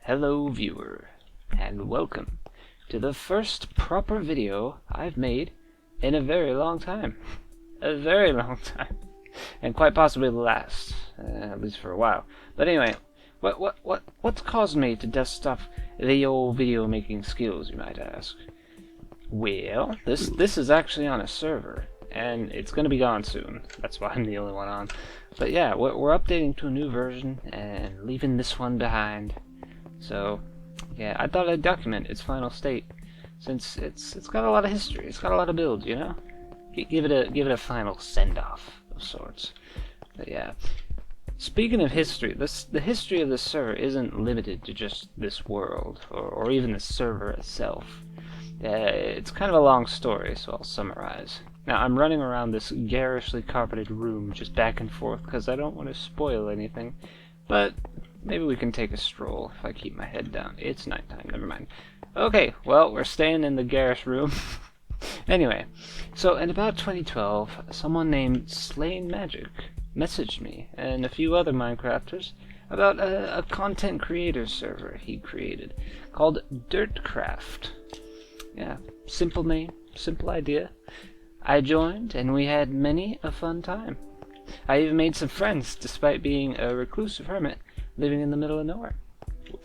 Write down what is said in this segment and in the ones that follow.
Hello viewer, and welcome to the first proper video I've made in a very long time. A very long time. And quite possibly the last, at least for a while. But anyway, what's caused me to dust off the old video making skills, you might ask? Well, this is actually on a server, and it's gonna be gone soon. That's why I'm the only one on. But yeah, we're updating to a new version and leaving this one behind. So yeah, I thought I'd document its final state, since it's got a lot of history. It's got a lot of builds, you know. Give it a final send off of sorts. But yeah. Speaking of history, the history of this server isn't limited to just this world, or even the server itself. It's kind of a long story, so I'll summarize. Now, I'm running around this garishly carpeted room just back and forth because I don't want to spoil anything, but maybe we can take a stroll if I keep my head down. It's nighttime, never mind. Okay, well, we're staying in the garish room. Anyway, so in about 2012, someone named Slain Magic messaged me and a few other Minecrafters about a content creator server he created called DirtCraft. Yeah, simple name, simple idea. I joined, and we had many a fun time. I even made some friends, despite being a reclusive hermit living in the middle of nowhere.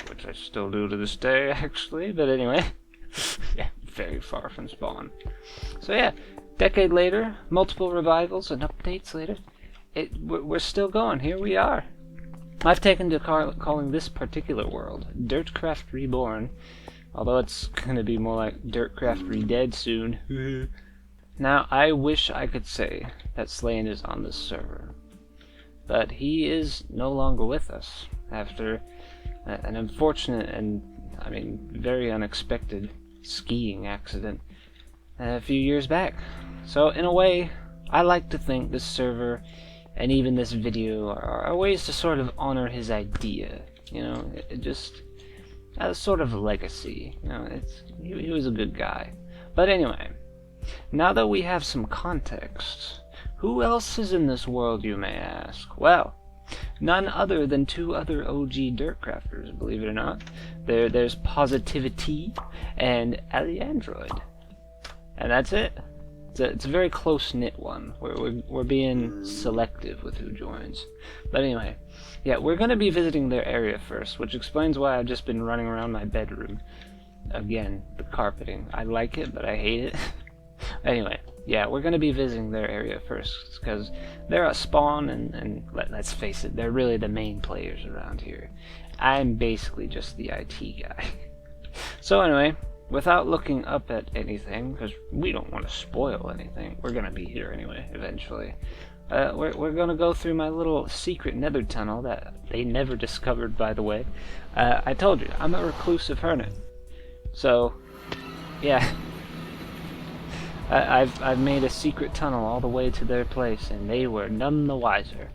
Which I still do to this day, actually, but anyway. Yeah, very far from spawn. So yeah, decade later, multiple revivals and updates later, we're still going. Here we are. I've taken to calling this particular world DirtCraft Reborn, although it's going to be more like DirtCraft Redead soon. Now, I wish I could say that Slain is on this server, but he is no longer with us after an unfortunate and, very unexpected skiing accident a few years back. So, in a way, I like to think this server and even this video are ways to sort of honor his idea. You know, it just as sort of a legacy. You know, he was a good guy. But anyway, now that we have some context, who else is in this world, you may ask? Well, none other than two other OG Dirtcrafters, believe it or not. There's Positivity and Ali Android. And that's it. It's a very close-knit one. We're being selective with who joins. But anyway, yeah, we're going to be visiting their area first, which explains why I've just been running around my bedroom. Again, the carpeting. I like it, but I hate it. Anyway, yeah, we're going to be visiting their area first, because they're at spawn, and let's face it, they're really the main players around here. I'm basically just the IT guy. So anyway, without looking up at anything, because we don't want to spoil anything, we're going to be here anyway, eventually. We're going to go through my little secret nether tunnel that they never discovered, by the way. I told you, I'm a reclusive hermit. So, yeah. I've made a secret tunnel all the way to their place, and they were none the wiser.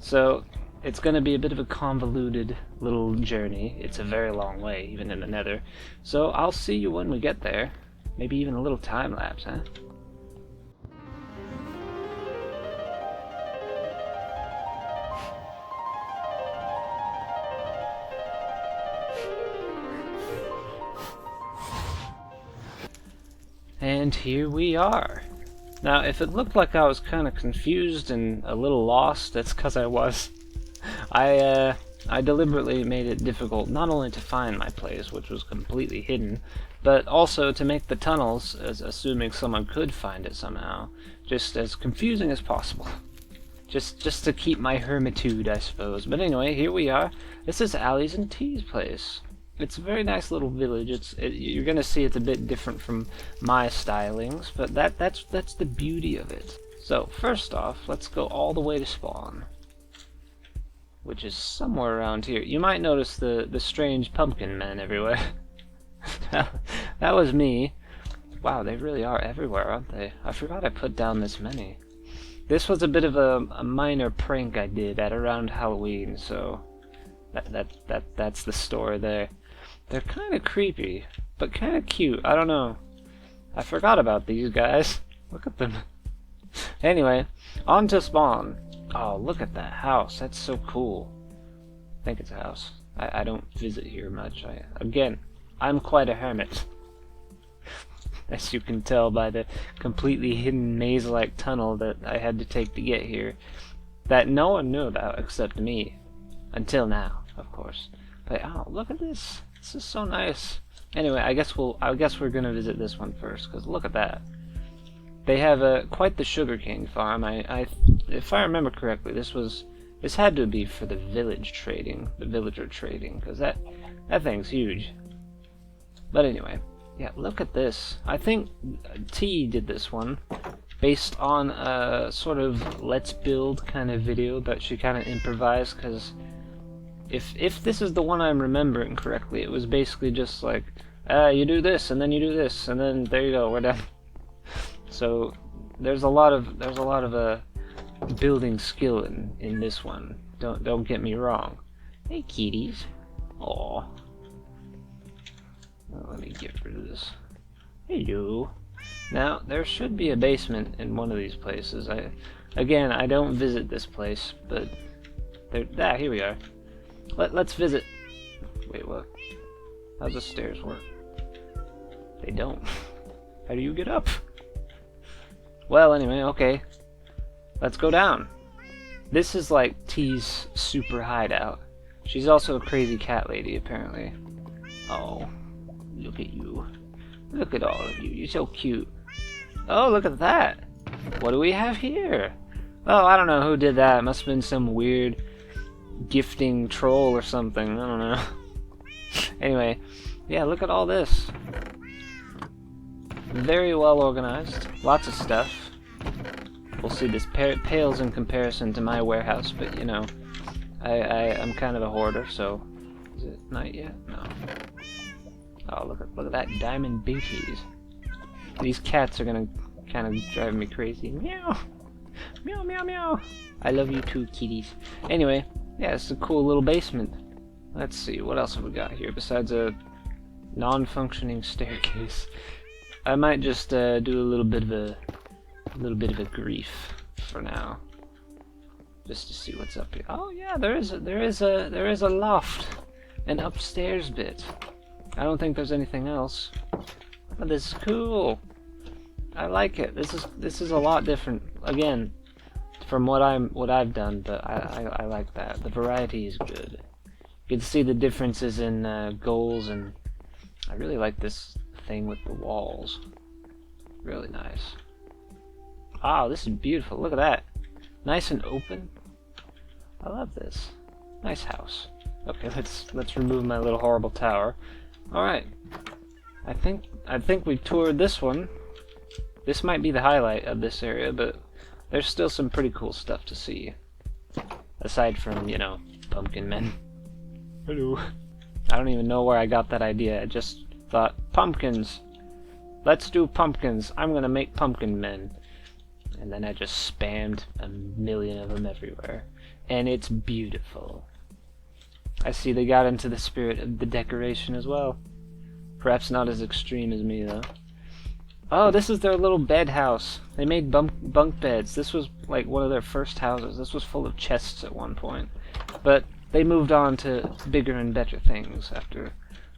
So, it's going to be a bit of a convoluted little journey. It's a very long way, even in the nether. So, I'll see you when we get there. Maybe even a little time-lapse, huh? And here we are. Now, if it looked like I was kind of confused and a little lost, that's because I was. I deliberately made it difficult not only to find my place, which was completely hidden, but also to make the tunnels, assuming someone could find it somehow, just as confusing as possible. Just to keep my hermitude, I suppose. But anyway, here we are. This is Ali's and T's place. It's a very nice little village. You're gonna see it's a bit different from my stylings, but that's the beauty of it. So first off, let's go all the way to spawn, which is somewhere around here. You might notice the strange pumpkin men everywhere. That was me. Wow, they really are everywhere, aren't they? I forgot I put down this many. This was a bit of a minor prank I did at around Halloween, so that's the story there. They're kind of creepy, but kind of cute. I don't know. I forgot about these guys. Look at them. Anyway, on to spawn. Oh, look at that house. That's so cool. I think it's a house. I don't visit here much. Again, I'm quite a hermit. As you can tell by the completely hidden maze-like tunnel that I had to take to get here. That no one knew about except me. Until now, of course. But oh, look at this. This is so nice. Anyway, I guess we're gonna visit this one first, because look at that. They have quite the sugarcane farm. If I remember correctly, this had to be for the villager trading, because that thing's huge. But anyway, yeah, look at this. I think T did this one based on a sort of let's build kind of video that she kind of improvised, because if this is the one I'm remembering correctly, it was basically just like, you do this and then you do this and then there you go, we're done. So there's a lot of building skill in this one. Don't get me wrong. Hey kitties. Aw. Well, let me get rid of this. Hello. Now there should be a basement in one of these places. Again, I don't visit this place, but there. Here we are. Let's visit. Wait, what? How's the stairs work? They don't. How do you get up? Well, anyway, okay. Let's go down. This is like T's super hideout. She's also a crazy cat lady, apparently. Oh, look at you. Look at all of you. You're so cute. Oh, look at that. What do we have here? Oh, I don't know who did that. It must have been some weird gifting troll or something. I don't know. Anyway, yeah, look at all this. Very well organized. Lots of stuff. We'll see, this pales in comparison to my warehouse, but you know, I'm kind of a hoarder, so... Is it night yet? No. Oh, look at that diamond booties. These cats are gonna kind of drive me crazy. Meow! Meow, meow, meow! I love you too, kitties. Anyway, yeah, it's a cool little basement. Let's see, what else have we got here besides a non-functioning staircase? I might just do a little bit of a grief for now, just to see what's up here. Oh yeah, there is a loft, an upstairs bit. I don't think there's anything else. But this is cool. I like it. This is a lot different. Again, from what I've done, but I like that. The variety is good. You can see the differences in goals, and I really like this thing with the walls. Really nice. Wow, this is beautiful. Look at that. Nice and open. I love this. Nice house. Okay, let's remove my little horrible tower. All right. I think we toured this one. This might be the highlight of this area, but there's still some pretty cool stuff to see. Aside from, you know, pumpkin men. Hello. I don't even know where I got that idea. I just thought, pumpkins. Let's do pumpkins. I'm gonna make pumpkin men. And then I just spammed a million of them everywhere. And it's beautiful. I see they got into the spirit of the decoration as well. Perhaps not as extreme as me, though. Oh, this is their little bed house. They made bunk beds. This was like one of their first houses. This was full of chests at one point. But they moved on to bigger and better things after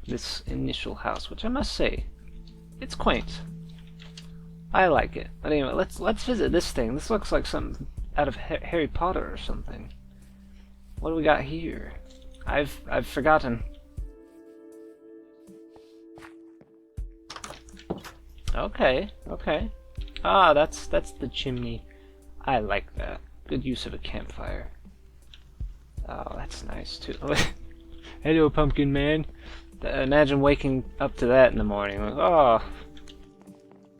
this initial house, which I must say, it's quaint. I like it. But anyway, let's visit this thing. This looks like something out of Harry Potter or something. What do we got here? I've forgotten. Okay, okay. Ah, that's the chimney. I like that. Good use of a campfire. Oh, that's nice too. Hello, pumpkin man. Imagine waking up to that in the morning. Like, oh,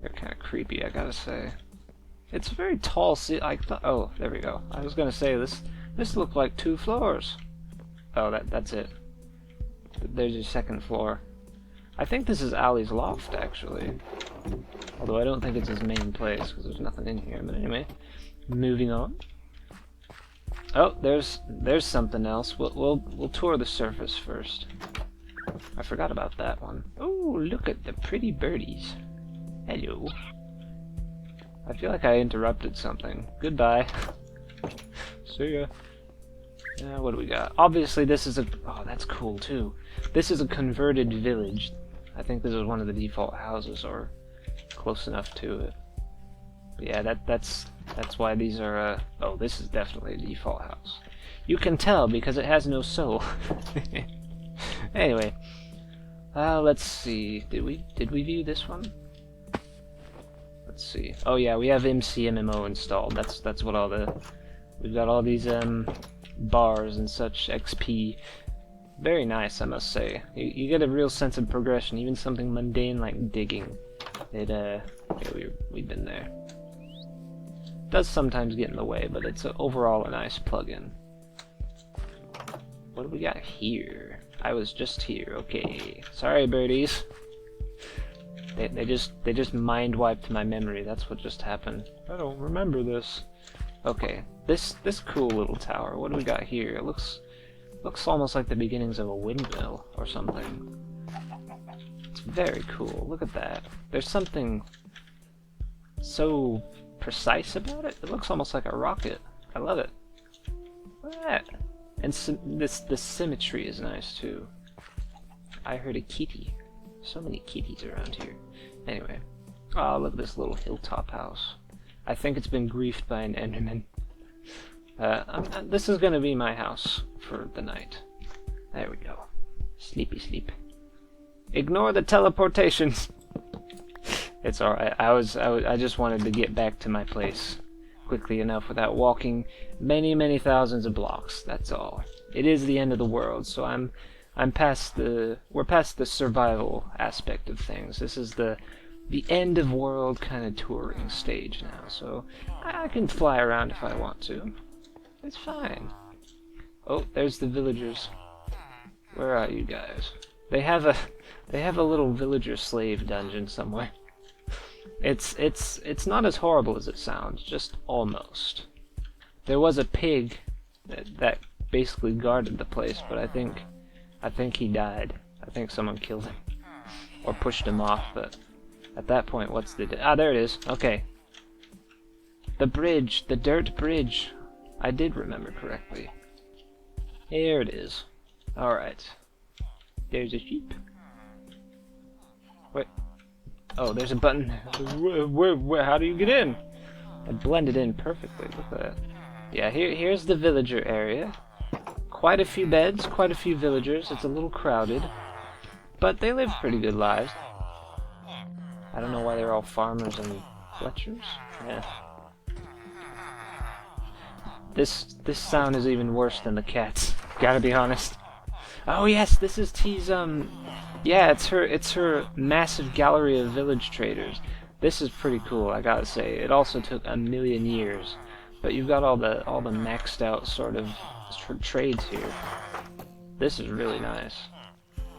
they're kind of creepy, I gotta say. It's a very tall oh, there we go. I was gonna say this looked like 2 floors. Oh, that's it. There's your second floor. I think this is Ali's loft, actually. Although I don't think it's his main place, because there's nothing in here. But anyway, moving on. Oh, there's something else. We'll tour the surface first. I forgot about that one. Oh, look at the pretty birdies. Hello. I feel like I interrupted something. Goodbye. See ya. What do we got? Obviously, this is a... Oh, that's cool, too. This is a converted village. I think this is one of the default houses, or close enough to it. But yeah, that's why these are... Oh, this is definitely a default house. You can tell because it has no soul. Anyway, let's see. Did we view this one? Let's see. Oh yeah, we have MCMMO installed. That's what all the... We've got all these bars and such XP. Very nice, I must say. You get a real sense of progression, even something mundane like digging. It yeah, we've been there. Does sometimes get in the way, but it's overall a nice plugin. What do we got here? I was just here. Okay. Sorry, birdies. They just mind wiped my memory. That's what just happened. I don't remember this. Okay. This cool little tower. What do we got here? It looks almost like the beginnings of a windmill or something. It's very cool. Look at that. There's something so precise about it. It looks almost like a rocket. I love it. Look at that. And the symmetry is nice too. I heard a kitty. So many kitties around here. Anyway. Oh, look at this little hilltop house. I think it's been griefed by an enderman. This is gonna be my house for the night. There we go. Sleepy sleep. Ignore the teleportations. It's alright. I just wanted to get back to my place quickly enough without walking many thousands of blocks. That's all. It is the end of the world, so we're past the survival aspect of things. This is the end of world kind of touring stage now, so I can fly around if I want to. It's fine. Oh, there's the villagers. Where are you guys? They have a little villager slave dungeon somewhere. It's not as horrible as it sounds, just almost. There was a pig that basically guarded the place, but I think he died. I think someone killed him or pushed him off. But at that point, what's the there it is. Okay, the bridge, the dirt bridge. I did remember correctly. Here it is. All right. There's a sheep. Wait. Oh, there's a button. Where, how do you get in? I blended in perfectly. Look at that. Yeah, here's the villager area. Quite a few beds, quite a few villagers. It's a little crowded, but they live pretty good lives. I don't know why they're all farmers and fletchers. Yeah. This sound is even worse than the cats. Gotta be honest. Oh yes, this is T's yeah, it's her massive gallery of village traders. This is pretty cool, I gotta say. It also took a million years, but you've got all the maxed out sort of trades here. This is really nice.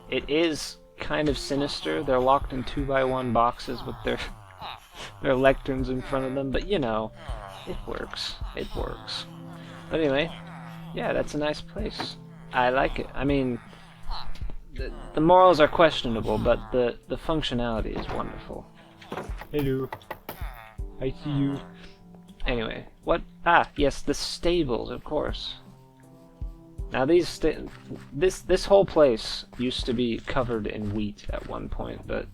It is kind of sinister. They're locked in 2x1 boxes with their lecterns in front of them, but you know, it works. It works. But anyway, yeah, that's a nice place. I like it. I mean, the morals are questionable, but the functionality is wonderful. Hello. I see you. Anyway, what? Ah, yes, the stables, of course. Now this whole place used to be covered in wheat at one point, but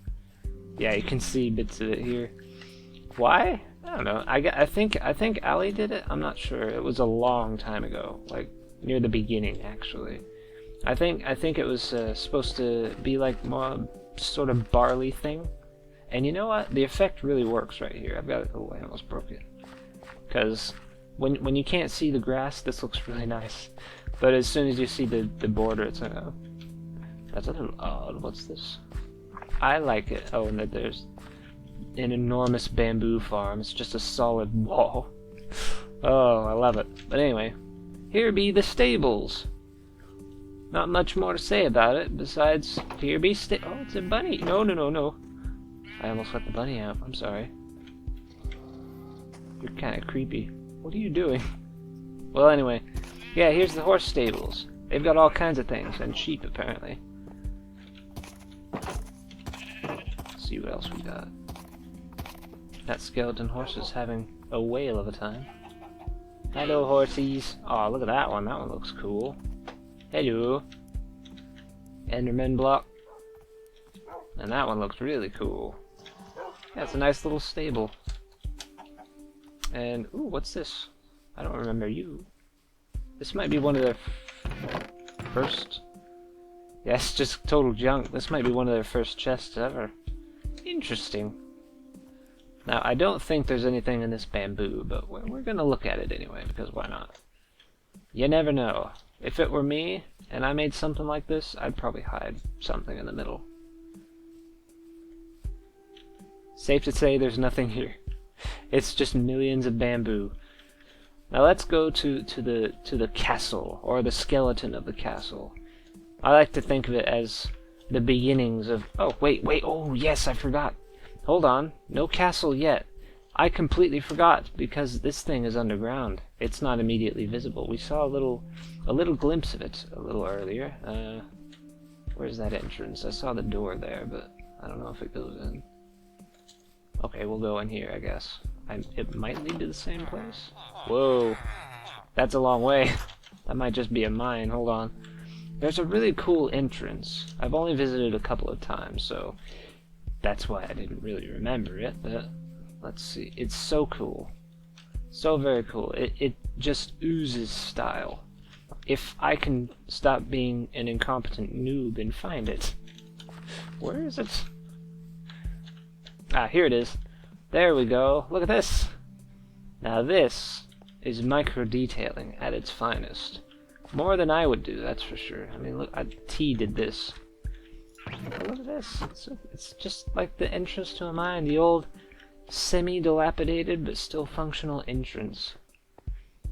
yeah, you can see bits of it here. Why? I don't know. I think Ali did it. I'm not sure. It was a long time ago, like near the beginning, actually. I think it was supposed to be like more sort of barley thing. And you know what? The effect really works right here. I've got it. Oh, I almost broke it. Because when you can't see the grass, this looks really nice. But as soon as you see the border, it's like, oh, that's a little odd. What's this? I like it. Oh, and that there's an enormous bamboo farm. It's just a solid wall. Oh, I love it. But anyway, here be the stables. Not much more to say about it besides here be oh, it's a bunny. No. I almost let the bunny out. I'm sorry. You're kind of creepy. What are you doing? Well, anyway, yeah, here's the horse stables. They've got all kinds of things, and sheep apparently. Let's see what else we got. That skeleton horse is having a whale of a time. Hello, horsies. Oh, look at that one. That one looks cool. Hello. Enderman block. And that one looks really cool. Yeah, it's a nice little stable. And, ooh, what's this? I don't remember you. This might be one of their first... Yeah, it's just total junk. This might be one of their first chests ever. Interesting. Now, I don't think there's anything in this bamboo, but we're gonna look at it anyway, because why not? You never know. If it were me, and I made something like this, I'd probably hide something in the middle. Safe to say there's nothing here. It's just millions of bamboo. Now let's go to the castle, or the skeleton of the castle. I like to think of it as the beginnings of... Oh, wait, oh yes, I forgot. Hold on, no castle yet. I completely forgot, because this thing is underground. It's not immediately visible. We saw a little glimpse of it a little earlier. Where's that entrance? I saw the door there, but I don't know if it goes in. Okay, we'll go in here, I guess. It might lead to the same place. Whoa, that's a long way. That might just be a mine. Hold on. There's a really cool entrance. I've only visited a couple of times, so that's why I didn't really remember it. But let's see. It's so cool. So very cool. It just oozes style. If I can stop being an incompetent noob and find it. Where is it? Ah, here it is. There we go. Look at this. Now this is micro detailing at its finest. More than I would do, that's for sure. I mean, look, T did this. But look at this. It's just like the entrance to a mine. The old semi-dilapidated but still functional entrance.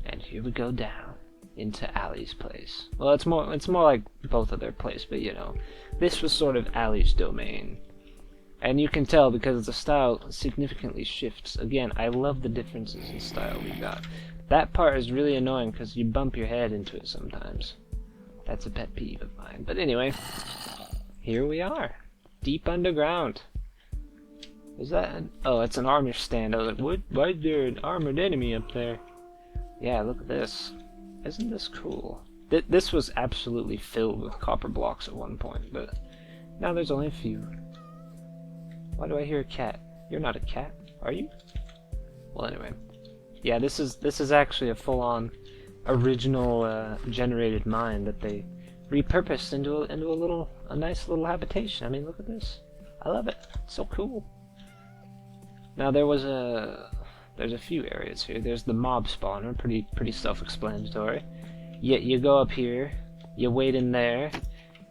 And here we go down into Allie's place. Well, it's more like both of their place, but you know, this was sort of Allie's domain. And you can tell because the style significantly shifts. Again, I love the differences in style we got. That part is really annoying because you bump your head into it sometimes. That's a pet peeve of mine. But anyway, here we are. Deep underground. Is that an... Oh, it's an armor stand. I was like, what? Why is there an armored enemy up there? Yeah, look at this. Isn't this cool? This was absolutely filled with copper blocks at one point, but now there's only a few. Why do I hear a cat? You're not a cat, are you? Well, anyway. Yeah, this is actually a full-on original generated mine that they repurposed into a nice little habitation. I mean, look at this. I love it. It's so cool. Now there's a few areas here. There's the mob spawner, pretty self-explanatory. You go up here, you wait in there.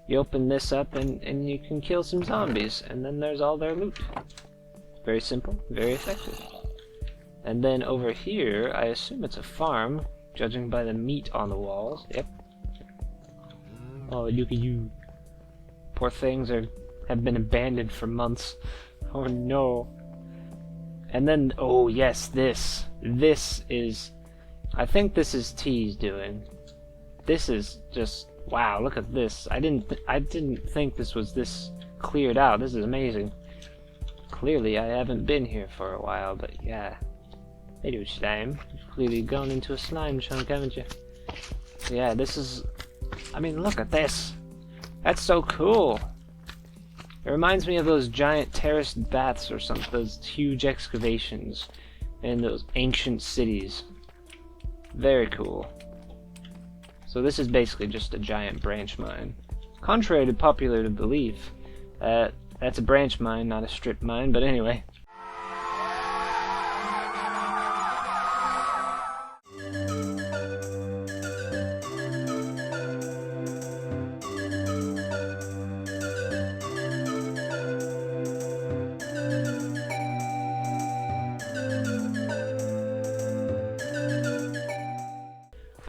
You open this up and you can kill some zombies, and then there's all their loot. Very simple, very effective. And then over here, I assume it's a farm, judging by the meat on the walls. Yep. Oh, look at you. Poor things have been abandoned for months. Oh no. And then, oh yes, this is, I think this is T's doing. This is just... Wow, look at this. I didn't think this was this cleared out. This is amazing. Clearly, I haven't been here for a while, but yeah. Hello, slime. You've clearly gone into a slime chunk, haven't you? So yeah, this is... I mean, look at this. That's so cool. It reminds me of those giant terraced baths or something. Those huge excavations in those ancient cities. Very cool. So this is basically just a giant branch mine. Contrary to popular belief, that's a branch mine, not a strip mine, but anyway.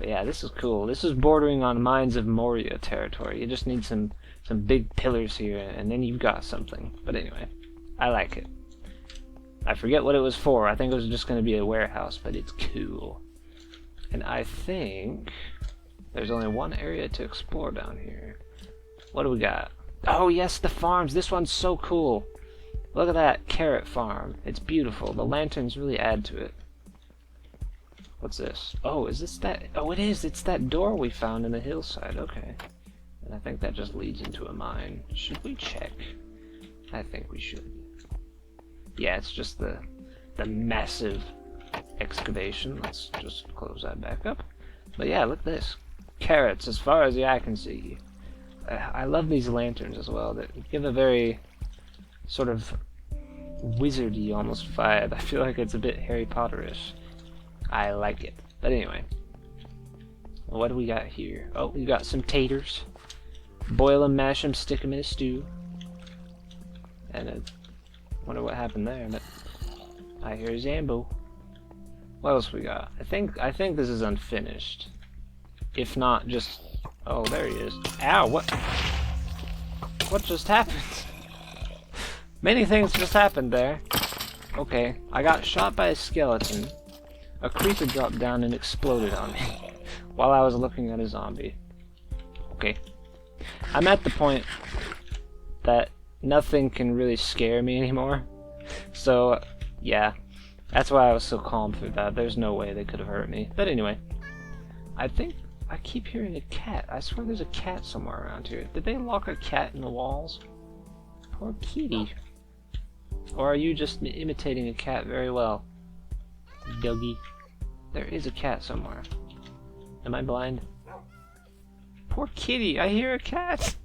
Yeah, this is cool. This is bordering on Mines of Moria territory. You just need some big pillars here, and then you've got something. But anyway, I like it. I forget what it was for. I think it was just going to be a warehouse, but it's cool. And I think there's only one area to explore down here. What do we got? Oh yes, the farms. This one's so cool. Look at that carrot farm. It's beautiful. The lanterns really add to it. What's this? Oh, is this that? Oh, it is. It's that door we found in the hillside. Okay. And I think that just leads into a mine. Should we check? I think we should. Yeah, it's just the massive excavation. Let's just close that back up. But yeah, look at this. Carrots as far as the eye can see. I love these lanterns as well. That give a very sort of wizardy almost vibe. I feel like it's a bit Harry Potter-ish. I like it. But anyway, what do we got here? Oh, we got some taters. Boil them, mash them, stick them in a stew. And I wonder what happened there. But I hear Zambo. What else we got? I think this is unfinished. If not, just... Oh, there he is. Ow, what? What just happened? Many things just happened there. Okay, I got shot by a skeleton. A creeper dropped down and exploded on me while I was looking at a zombie. Okay. I'm at the point that nothing can really scare me anymore. So, yeah. That's why I was so calm through that. There's no way they could have hurt me. But anyway, I think I keep hearing a cat. I swear there's a cat somewhere around here. Did they lock a cat in the walls? Poor kitty. Or are you just imitating a cat very well? Dougie. There is a cat somewhere. Am I blind? Poor kitty. I hear a cat.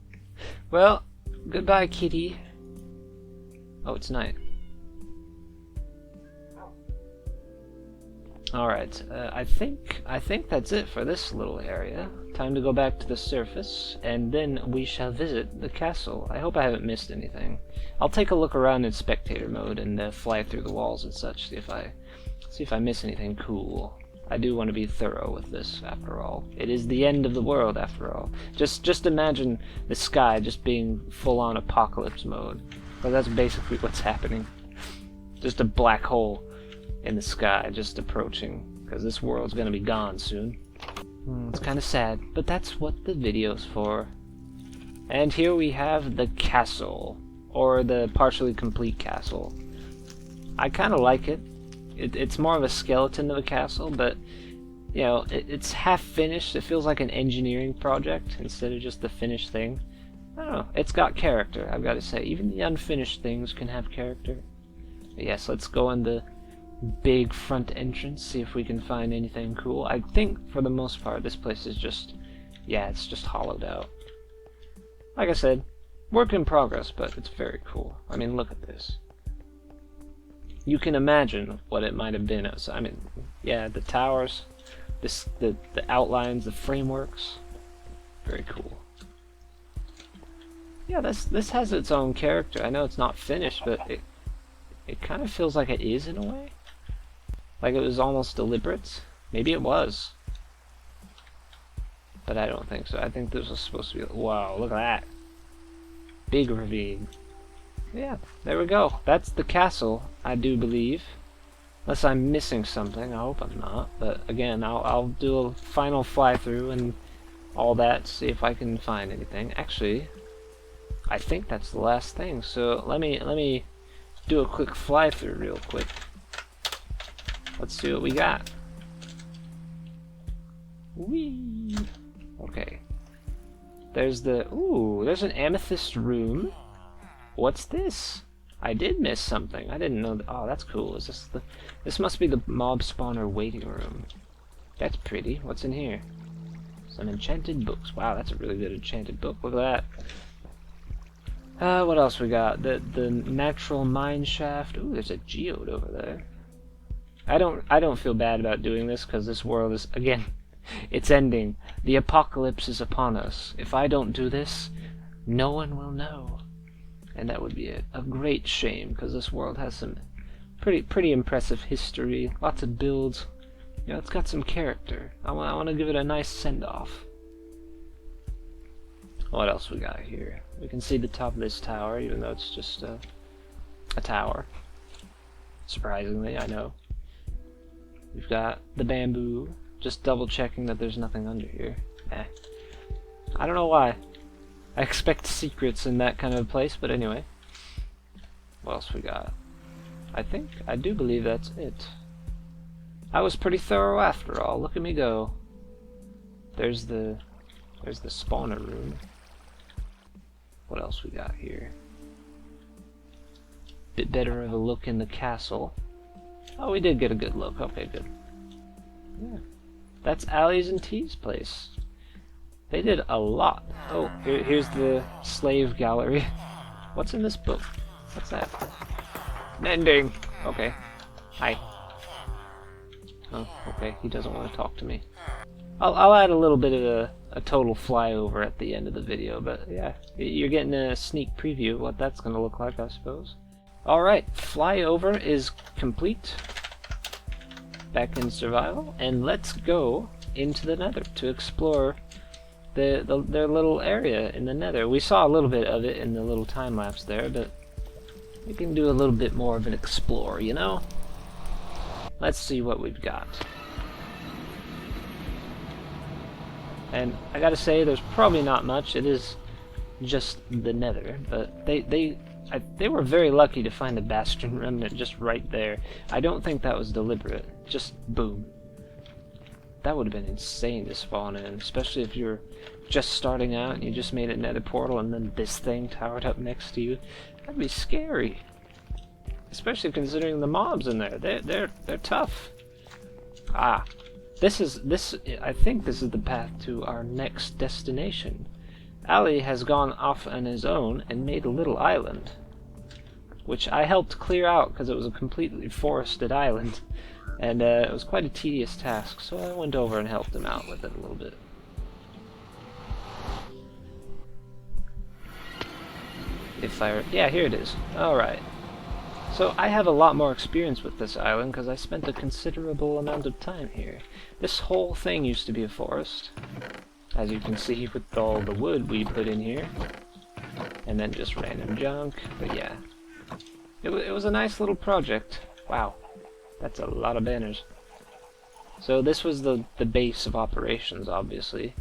Well, goodbye, kitty. Oh, it's night. Alright, I think that's it for this little area. Time to go back to the surface, and then we shall visit the castle. I hope I haven't missed anything. I'll take a look around in spectator mode and fly through the walls and such, see if I miss anything cool. I do want to be thorough with this, after all. It is the end of the world, after all. Just imagine the sky just being full-on apocalypse mode. Well, that's basically what's happening. Just a black hole in the sky just approaching, because this world's gonna be gone soon. It's kind of sad, but that's what the video's for. And here we have the castle, or the partially complete castle. I kind of like it. It's more of a skeleton of a castle, but you know, it's half finished. It feels like an engineering project instead of just the finished thing. I don't know. It's got character, I've got to say. Even the unfinished things can have character. But yes, let's go in the big front entrance, see if we can find anything cool. I think for the most part this place is just, yeah, it's just hollowed out. Like I said, work in progress, but it's very cool. I mean, look at this. You can imagine what it might have been. I mean, yeah, the towers, the outlines, the frameworks, very cool. Yeah, this has its own character. I know it's not finished, but it kind of feels like it is in a way. Like it was almost deliberate. Maybe it was. But I don't think so. I think this was supposed to be... Wow, look at that. Big ravine. Yeah, there we go. That's the castle, I do believe. Unless I'm missing something. I hope I'm not. But again, I'll do a final fly-through and all that, see if I can find anything. Actually, I think that's the last thing. So let me do a quick fly-through real quick. Let's see what we got. Whee! Okay. There's there's an amethyst room. What's this? I did miss something. I didn't know. Oh, that's cool. Is this this must be the mob spawner waiting room. That's pretty. What's in here? Some enchanted books. Wow, that's a really good enchanted book. Look at that. What else we got? The natural mine shaft. Ooh, there's a geode over there. I don't feel bad about doing this because this world is, again, it's ending. The apocalypse is upon us. If I don't do this, no one will know. And that would be a great shame because this world has some pretty impressive history, lots of builds. You know, it's got some character. I want to give it a nice send-off. What else we got here? We can see the top of this tower, even though it's just a tower. Surprisingly, I know. We've got the bamboo. Just double checking that there's nothing under here. I don't know why. I expect secrets in that kind of place, but anyway. What else we got? I do believe that's it. I was pretty thorough after all. Look at me go. There's the spawner room. What else we got here? Bit better of a look in the castle. Oh, we did get a good look. Okay, good. Yeah. That's Allie's and T's place. They did a lot. Oh, here's the slave gallery. What's in this book? What's that? Mending. Okay. Hi. Oh, okay. He doesn't want to talk to me. I'll add a little bit of a total flyover at the end of the video, but yeah, you're getting a sneak preview of what that's going to look like, I suppose. Alright, flyover is complete. Back in survival, and let's go into the nether to explore their little area in the nether. We saw a little bit of it in the little time lapse there, but we can do a little bit more of an explore, you know? Let's see what we've got. And I gotta say, there's probably not much. It is just the nether, but they were very lucky to find the Bastion remnant just right there. I don't think that was deliberate. Just boom. That would have been insane to spawn in, especially if you're just starting out and you just made a nether portal and then this thing towered up next to you. That'd be scary. Especially considering the mobs in there. They're tough. Ah. I think this is the path to our next destination. Ali has gone off on his own and made a little island, which I helped clear out because it was a completely forested island, and it was quite a tedious task, so I went over and helped him out with it a little bit. Yeah, here it is. Alright. So I have a lot more experience with this island because I spent a considerable amount of time here. This whole thing used to be a forest, as you can see with all the wood we put in here, and then just random junk, but yeah. It was a nice little project. Wow, that's a lot of banners. So this was the base of operations, obviously.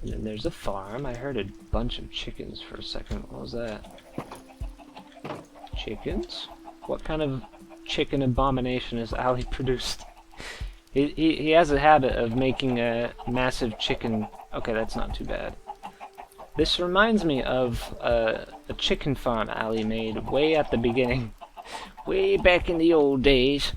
And then there's a farm. I heard a bunch of chickens for a second. What was that? Chickens? What kind of chicken abomination has Ali produced? He has a habit of making a massive chicken... Okay, that's not too bad. This reminds me of a chicken farm Ali made way at the beginning. Way back in the old days.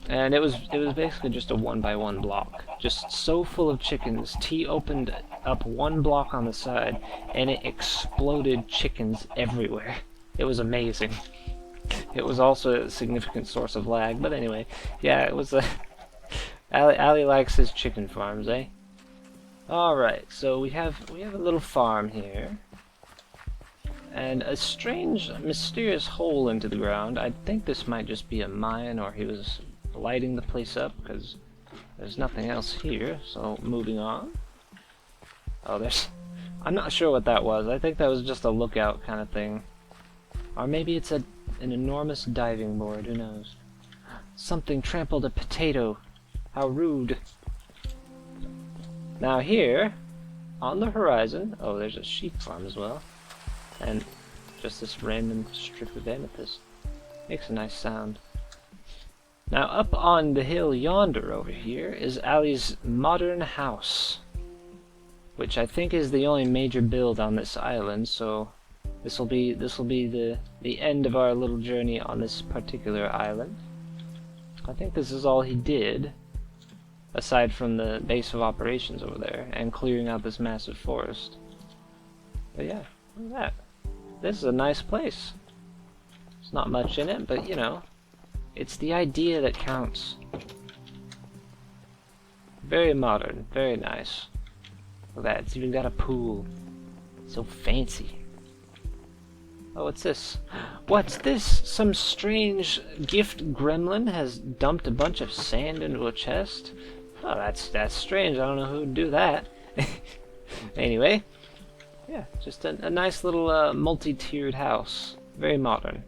And it was basically just a 1x1 block. Just so full of chickens. T opened up one block on the side and it exploded chickens everywhere. It was amazing. It was also a significant source of lag, but anyway, yeah, it was a... Ali likes his chicken farms, eh? Alright, so we have a little farm here. And a strange, mysterious hole into the ground. I think this might just be a mine, or he was lighting the place up, because there's nothing else here, so moving on. Oh, I'm not sure what that was. I think that was just a lookout kind of thing. Or maybe it's an enormous diving board, who knows. Something trampled a potato. How rude. Now here, on the horizon, oh, there's a sheep farm as well. And just this random strip of amethyst. Makes a nice sound. Now up on the hill yonder over here is Ali's modern house, which I think is the only major build on this island, so this will be the end of our little journey on this particular island. I think this is all he did, aside from the base of operations over there and clearing out this massive forest. But yeah, look at that. This is a nice place. There's not much in it, but you know, it's the idea that counts. Very modern, very nice. Look at that, it's even got a pool. So fancy. Oh, what's this? What's this? Some strange gift gremlin has dumped a bunch of sand into a chest? Oh, that's strange. I don't know who would do that. Anyway, yeah, just a nice little multi-tiered house. Very modern.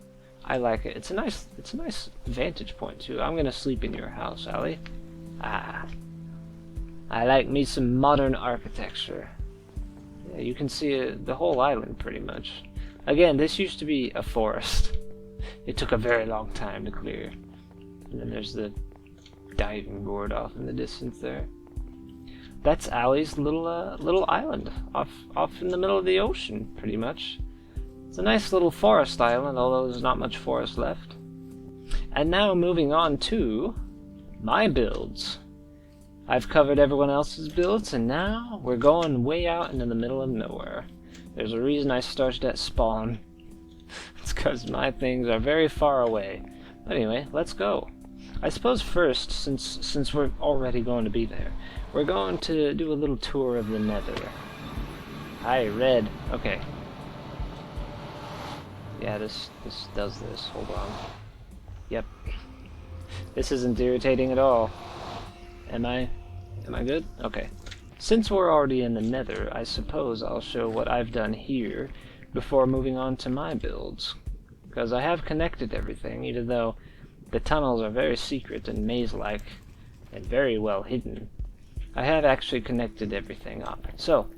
I like it. It's a nice vantage point too. I'm gonna sleep in your house, Ali. Ah, I like me some modern architecture. Yeah, you can see the whole island pretty much. Again, this used to be a forest. It took a very long time to clear. And then there's the diving board off in the distance there. That's Allie's little island off in the middle of the ocean, pretty much. It's a nice little forest island, although there's not much forest left. And now moving on to my builds. I've covered everyone else's builds, and now we're going way out into the middle of nowhere. There's a reason I started at spawn. It's because my things are very far away. But anyway, let's go. I suppose first, since we're already going to be there, we're going to do a little tour of the Nether. Hi, red. Okay. Yeah, this does this. Hold on. Yep. This isn't irritating at all. Am I good? Okay. Since we're already in the Nether, I suppose I'll show what I've done here before moving on to my builds. Because I have connected everything, even though the tunnels are very secret and maze-like and very well hidden. I have actually connected everything up. So,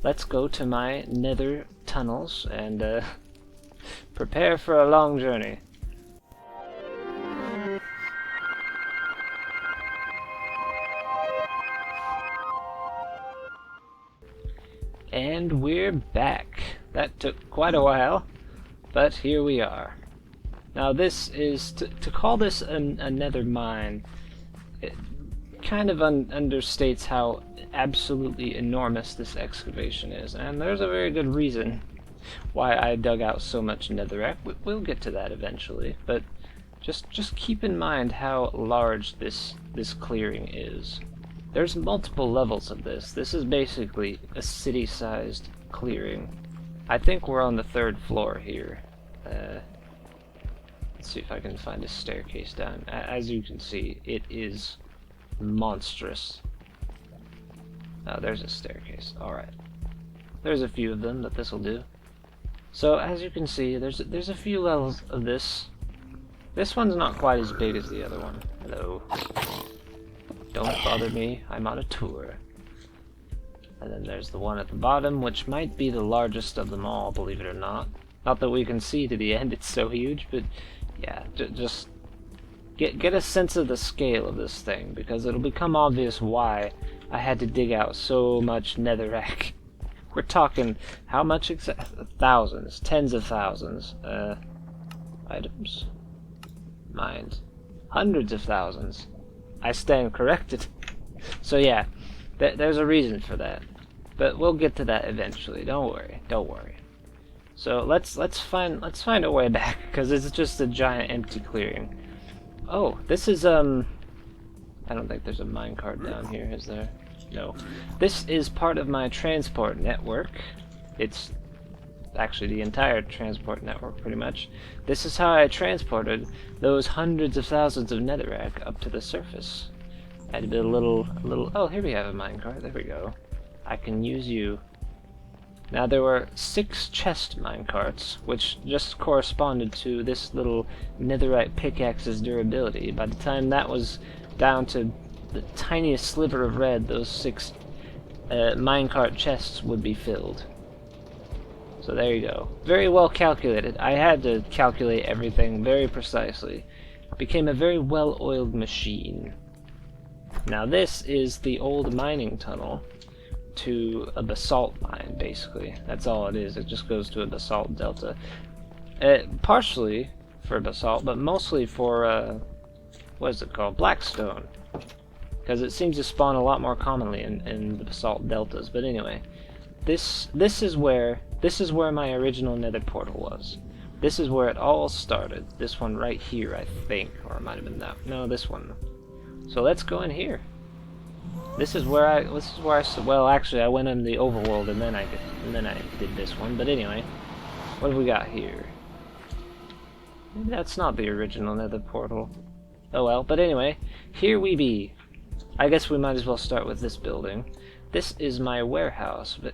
let's go to my Nether tunnels and prepare for a long journey. And we're back. That took quite a while, but here we are. Now this is, to call this a nether mine, it kind of understates how absolutely enormous this excavation is, and there's a very good reason why I dug out so much netherrack. We'll get to that eventually, but just keep in mind how large this clearing is. There's multiple levels of this. This is basically a city-sized clearing. I think we're on the 3rd floor here. Let's see if I can find a staircase down. As you can see, it is monstrous. Oh, there's a staircase. Alright. There's a few of them, but this'll do. So, as you can see, there's a few levels of this. This one's not quite as big as the other one. Hello. Don't bother me, I'm on a tour. And then there's the one at the bottom, which might be the largest of them all, believe it or not. Not that we can see to the end, it's so huge, but yeah, just get a sense of the scale of this thing, because it'll become obvious why I had to dig out so much netherrack. We're talking, how much thousands, tens of thousands, items, mines, hundreds of thousands. I stand corrected. So yeah, there's a reason for that, but we'll get to that eventually. Don't worry. So let's find a way back, because it's just a giant empty clearing. Oh, this is I don't think there's a minecart down here, is there? No. This is part of my transport network. It's actually the entire transport network, pretty much. This is how I transported those hundreds of thousands of netherrack up to the surface. I had to build a little. Oh, here we have a minecart. There we go. I can use you. Now there were 6 chest minecarts, which just corresponded to this little netherite pickaxe's durability. By the time that was down to the tiniest sliver of red, those 6 minecart chests would be filled. So there you go. Very well calculated. I had to calculate everything very precisely. It became a very well-oiled machine. Now this is the old mining tunnel to a basalt mine, basically. That's all it is. It just goes to a basalt delta. Partially for basalt, but mostly for, what is it called? Blackstone. Because it seems to spawn a lot more commonly in the basalt deltas. But anyway, this is where my original nether portal was. This is where it all started. This one right here, I think, or it might have been that. No, this one. So let's go in here. This is where I well, actually, I went in the overworld and then I did this one. But anyway, what have we got here? Maybe that's not the original nether portal. Oh well. But anyway, here we be. I guess we might as well start with this building. This is my warehouse, but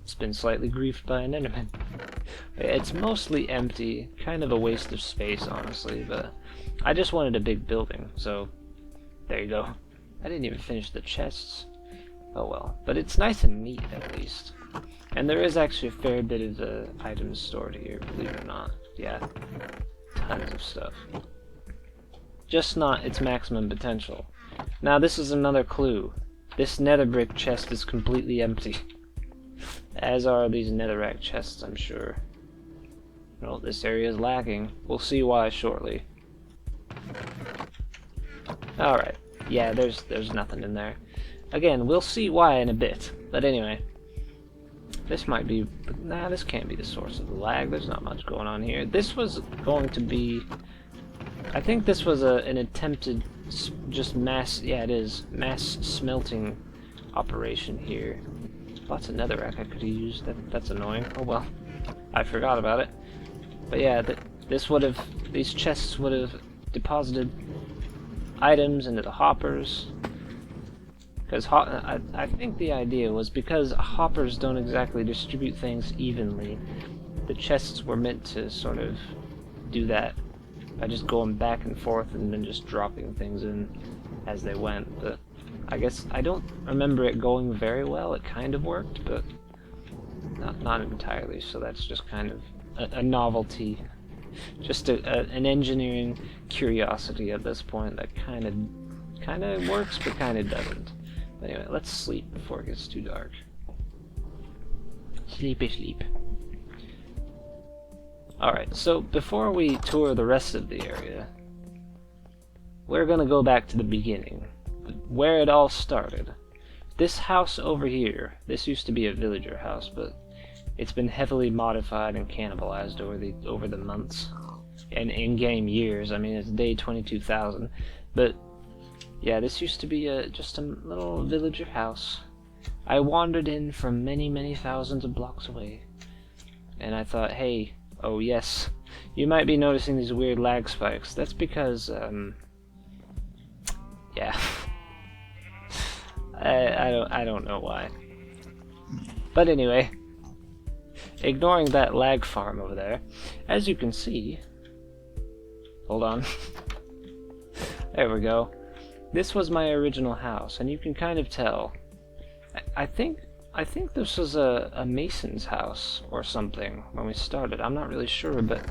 it's been slightly griefed by an enderman. It's mostly empty, kind of a waste of space, honestly, but I just wanted a big building, so there you go. I didn't even finish the chests. Oh well, but it's nice and neat at least. And there is actually a fair bit of items stored here, believe it or not. Yeah, tons of stuff. just not its maximum potential. Now this is another clue. This nether brick chest is completely empty. As are these netherrack chests, I'm sure. Well, this area is lacking. We'll see why shortly. Alright. Yeah, there's nothing in there. Again, we'll see why in a bit. But anyway. This might be... Nah, this can't be the source of the lag. There's not much going on here. This was going to be... I think this was an attempted just mass... Yeah, it is. Mass smelting operation here. Lots of netherrack I could have used. That's annoying. Oh well. I forgot about it. But yeah, this would have... These chests would have deposited items into the hoppers. Because I think the idea was because hoppers don't exactly distribute things evenly, the chests were meant to sort of do that by just going back and forth and then just dropping things in as they went. But I guess I don't remember it going very well. It kind of worked, but not entirely. So that's just kind of a novelty, just an engineering curiosity at this point that kind of works but kind of doesn't. But anyway, let's sleep before it gets too dark. Sleepy sleep. Alright, so before we tour the rest of the area, we're gonna go back to the beginning, where it all started. This house over here, this used to be a villager house, but it's been heavily modified and cannibalized over the months and in-game years. I mean, it's day 22,000, but yeah, this used to be just a little villager house. I wandered in from many, many thousands of blocks away, and I thought, hey, oh yes, you might be noticing these weird lag spikes. That's because, yeah, I don't know why. But anyway, ignoring that lag farm over there, as you can see, hold on, there we go. This was my original house, and you can kind of tell. I think this was a mason's house or something when we started. I'm not really sure, but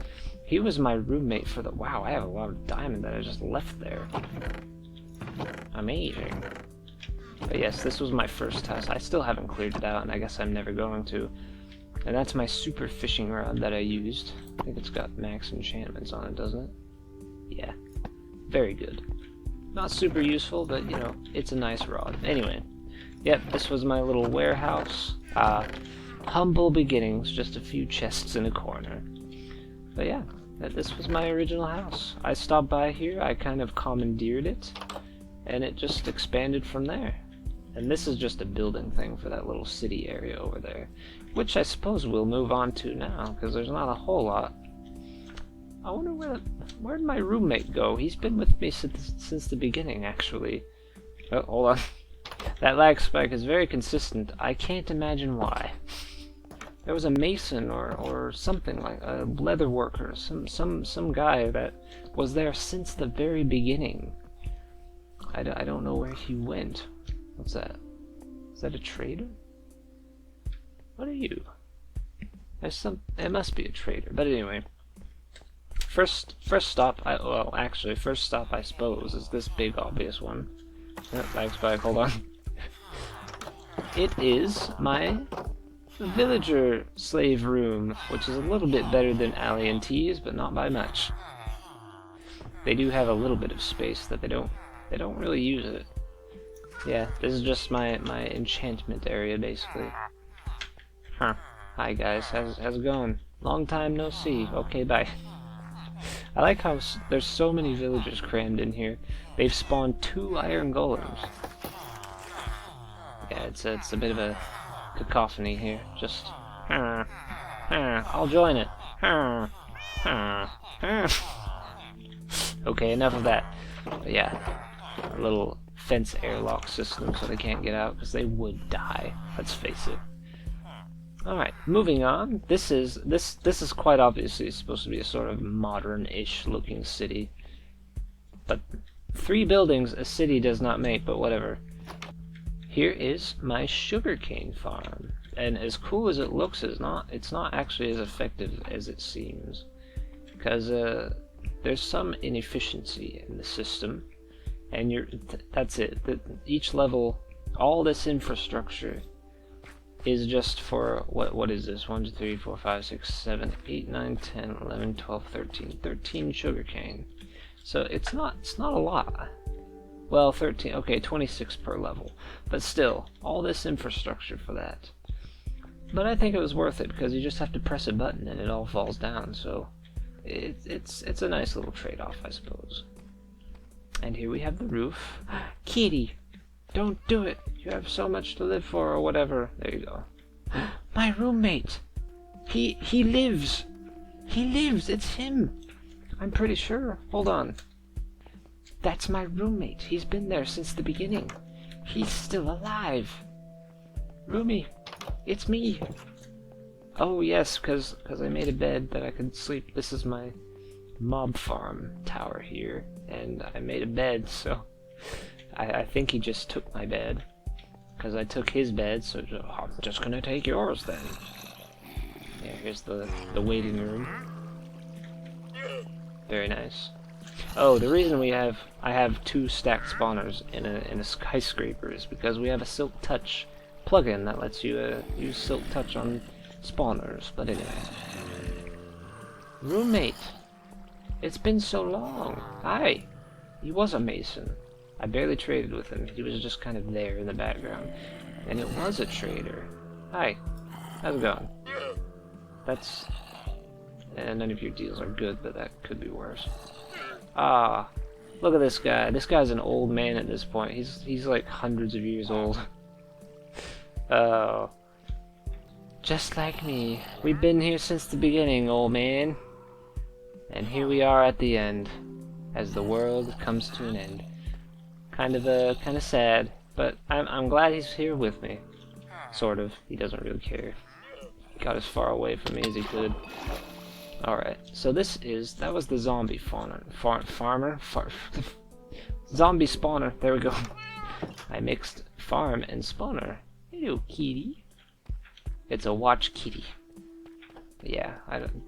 he was my roommate for the... Wow, I have a lot of diamond that I just left there. Amazing. But yes, this was my first house. I still haven't cleared it out, and I guess I'm never going to. And that's my super fishing rod that I used. I think it's got max enchantments on it, doesn't it? Yeah. Very good. Not super useful, but, you know, it's a nice rod. Anyway, yep, this was my little warehouse. Humble beginnings, just a few chests in a corner. But yeah, this was my original house. I stopped by here, I kind of commandeered it, and it just expanded from there. And this is just a building thing for that little city area over there, which I suppose we'll move on to now, because there's not a whole lot. I wonder where'd my roommate go? He's been with me since the beginning, actually. Oh, hold on. That lag spike is very consistent. I can't imagine why. There was a mason or something, like a leather worker, some guy that was there since the very beginning. I don't know where he went. What's that? Is that a trader? What are you? It must be a trader. But anyway. First stop, first stop I suppose is this big obvious one. Lag spike, hold on. It is my villager slave room, which is a little bit better than Alien T's, but not by much. They do have a little bit of space that they don't really use it. Yeah, this is just my enchantment area basically. Huh. Hi guys, how's it going? Long time no see. Okay, bye. I like how there's so many villagers crammed in here. They've spawned 2 iron golems. Yeah, it's a bit of a cacophony here. Just... I'll join it. Okay, enough of that. But yeah, a little fence airlock system so they can't get out, because they would die. Let's face it. Alright, moving on. This is quite obviously supposed to be a sort of modern-ish looking city. But 3 buildings a city does not make, but whatever. Here is my sugarcane farm. And as cool as it looks, it's not actually as effective as it seems. Because there's some inefficiency in the system, and that's it. Each level, all this infrastructure is just for what is this? 1, 2, 3, 4, 5, 6, 7, 8, 9, 10, 11, 12, 13. 13 sugarcane. So it's not a lot. Well, 13, okay, 26 per level. But still, all this infrastructure for that. But I think it was worth it, because you just have to press a button and it all falls down, so it's a nice little trade-off, I suppose. And here we have the roof. Kitty! Don't do it! You have so much to live for, or whatever. There you go. My roommate! He lives! He lives! It's him! I'm pretty sure. Hold on. That's my roommate. He's been there since the beginning. He's still alive. Roomie, it's me. Oh yes, because I made a bed that I could sleep. This is my mob farm tower here, and I made a bed, so I think he just took my bed, because I took his bed, so I'm just gonna take yours then. Yeah, here's the waiting room. Very nice. Oh, the reason I have 2 stacked spawners in a skyscraper is because we have a Silk Touch plugin that lets you use Silk Touch on spawners. But anyway, roommate, it's been so long. Hi. He was a mason. I barely traded with him. He was just kind of there in the background, and it was a trader. Hi. How's it going? That's. And none of your deals are good, but that could be worse. Ah, look at this guy. This guy's an old man at this point. He's like hundreds of years old. Oh. Just like me. We've been here since the beginning, old man. And here we are at the end, as the world comes to an end. Kind of sad, but I'm glad he's here with me. Sort of. He doesn't really care. He got as far away from me as he could. Alright, so that was the zombie farmer. Zombie spawner, there we go. I mixed farm and spawner. Hello, kitty. It's a watch kitty. Yeah, I don't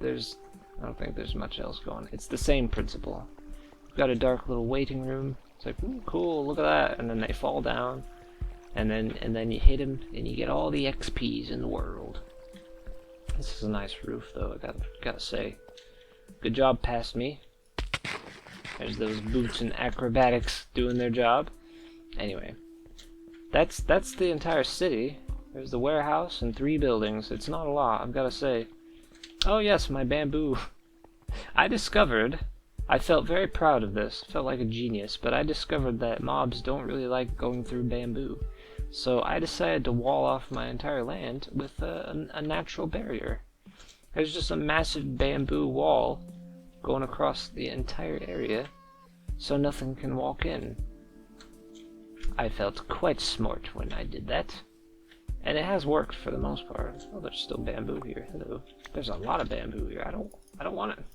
think there's much else going. It's the same principle. We've got a dark little waiting room. It's like, ooh, cool, look at that. And then they fall down. And then you hit them, and you get all the XPs in the world. This is a nice roof, though, I gotta say. Good job past me. There's those boots and acrobatics doing their job. Anyway, that's the entire city. There's the warehouse and 3 buildings. It's not a lot, I've gotta say. Oh yes, my bamboo. I felt very proud of this. Felt like a genius, but I discovered that mobs don't really like going through bamboo. So I decided to wall off my entire land with a natural barrier. There's just a massive bamboo wall going across the entire area, so nothing can walk in. I felt quite smart when I did that, and it has worked for the most part. Oh, there's still bamboo here. Hello. There's a lot of bamboo here. I don't want it.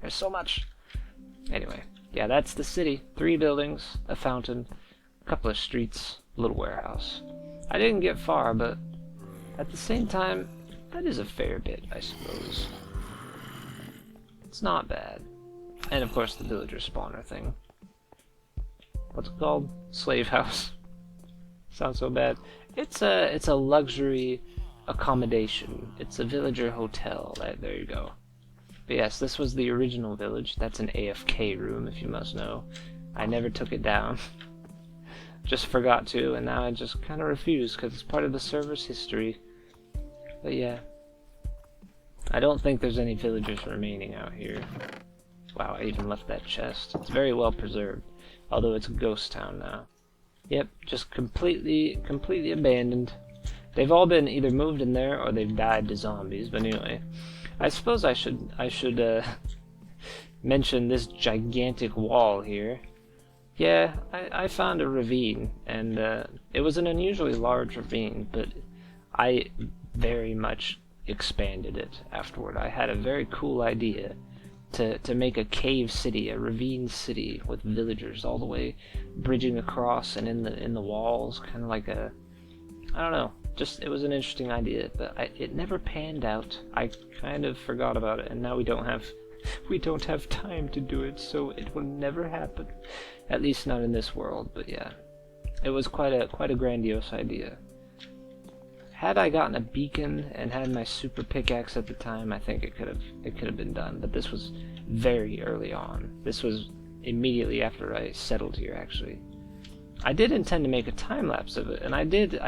There's so much. Anyway, yeah, that's the city. 3 buildings, a fountain, a couple of streets, a little warehouse. I didn't get far, but at the same time, that is a fair bit, I suppose. It's not bad. And of course the villager spawner thing. What's it called? Slave house. Sounds so bad. It's a luxury accommodation. It's a villager hotel. There you go. But yes, this was the original village. That's an AFK room, if you must know. I never took it down. Just forgot to, and now I just kind of refuse because it's part of the server's history. But yeah, I don't think there's any villagers remaining out here. Wow, I even left that chest. It's very well preserved, although it's a ghost town now. Yep, just completely abandoned. They've all been either moved in there or they've died to zombies. But anyway, I suppose I should mention this gigantic wall here. Yeah, I found a ravine, and it was an unusually large ravine, but I very much expanded it afterward. I had a very cool idea to make a cave city, a ravine city with villagers all the way bridging across and in the walls, kind of like a, I don't know, just it was an interesting idea, but it never panned out. I kind of forgot about it, and now we don't have We don't have time to do it, so it will never happen. At least not in this world, but yeah. It was quite a grandiose idea. Had I gotten a beacon and had my super pickaxe at the time, I think it could have been done, but this was very early on. This was immediately after I settled here, actually. I did intend to make a time lapse of it, and I did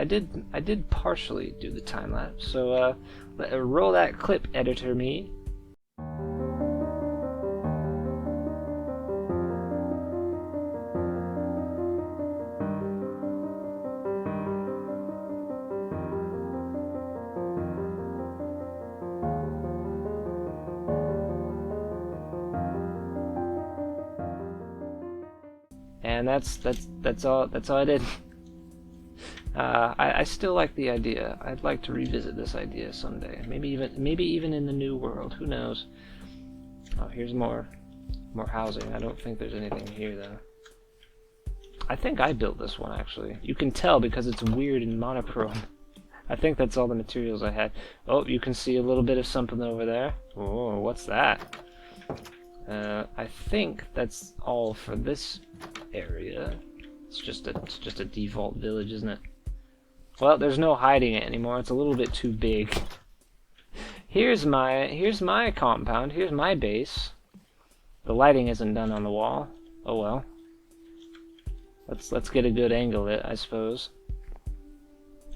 partially do the time lapse. So roll that clip, editor me. And that's all I did. I still like the idea. I'd like to revisit this idea someday. Maybe even in the new world. Who knows? Oh, here's more housing. I don't think there's anything here though. I think I built this one actually. You can tell because it's weird and monochrome. I think that's all the materials I had. Oh, you can see a little bit of something over there. Oh, what's that? I think that's all for this area. It's just a default village, isn't it? Well, there's no hiding it anymore. It's a little bit too big. Here's my compound. Here's my base. The lighting isn't done on the wall. Oh well. Let's get a good angle at it, I suppose.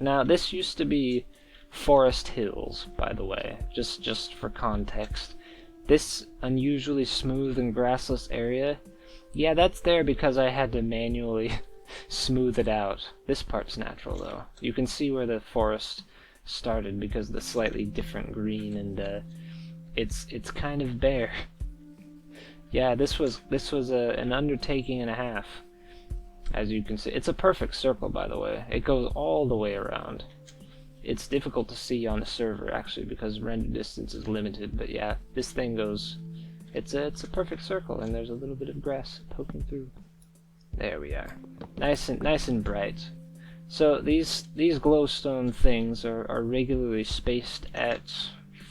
Now, this used to be Forest Hills, by the way, just for context. This unusually smooth and grassless area, yeah, that's there because I had to manually smooth it out. This part's natural, though. You can see where the forest started because of the slightly different green, and it's kind of bare. Yeah, this was an undertaking and a half, as you can see. It's a perfect circle, by the way. It goes all the way around. It's difficult to see on the server, actually, because render distance is limited, but yeah, this thing goes... It's a perfect circle, and there's a little bit of grass poking through. There we are. Nice and bright. So these glowstone things are regularly spaced at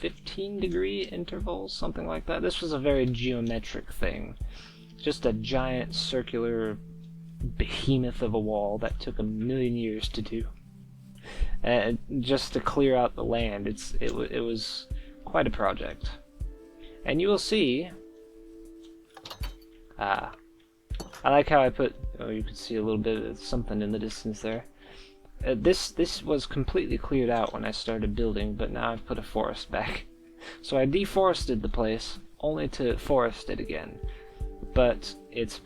15-degree intervals, something like that. This was a very geometric thing. Just a giant circular behemoth of a wall that took 1,000,000 years to do. Just to clear out the land. It was quite a project. And you will see... I like how I put... Oh, you can see a little bit of something in the distance there. This was completely cleared out when I started building, but now I've put a forest back. So I deforested the place, only to forest it again. But it's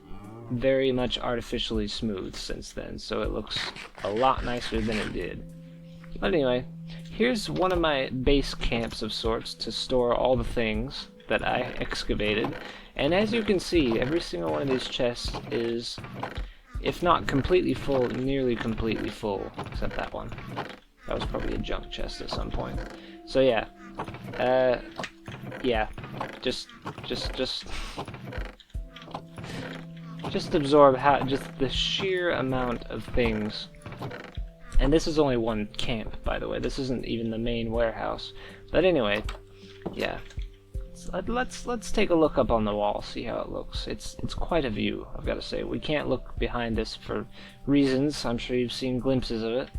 very much artificially smooth since then, so it looks a lot nicer than it did. But anyway, here's one of my base camps of sorts to store all the things that I excavated. And as you can see, every single one of these chests is, if not completely full, nearly completely full, except that one. That was probably a junk chest at some point. So yeah, yeah, just absorb just the sheer amount of things. And this is only one camp, by the way. This isn't even the main warehouse. But anyway, yeah. Let's take a look up on the wall, see how it looks. It's quite a view, I've got to say. We can't look behind this for reasons. I'm sure you've seen glimpses of it.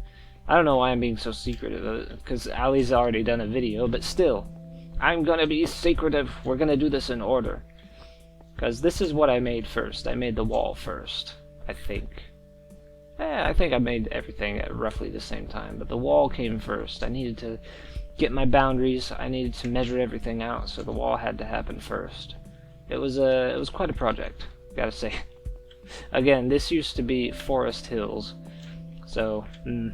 I don't know why I'm being so secretive of it, because Ali's already done a video, but still, I'm gonna be secretive. We're gonna do this in order. Because this is what I made first. I made the wall first, I think. I think I made everything at roughly the same time, but the wall came first. I needed to get my boundaries. I needed to measure everything out, so the wall had to happen first. It was quite a project, gotta say. Again, this used to be Forest Hills, so the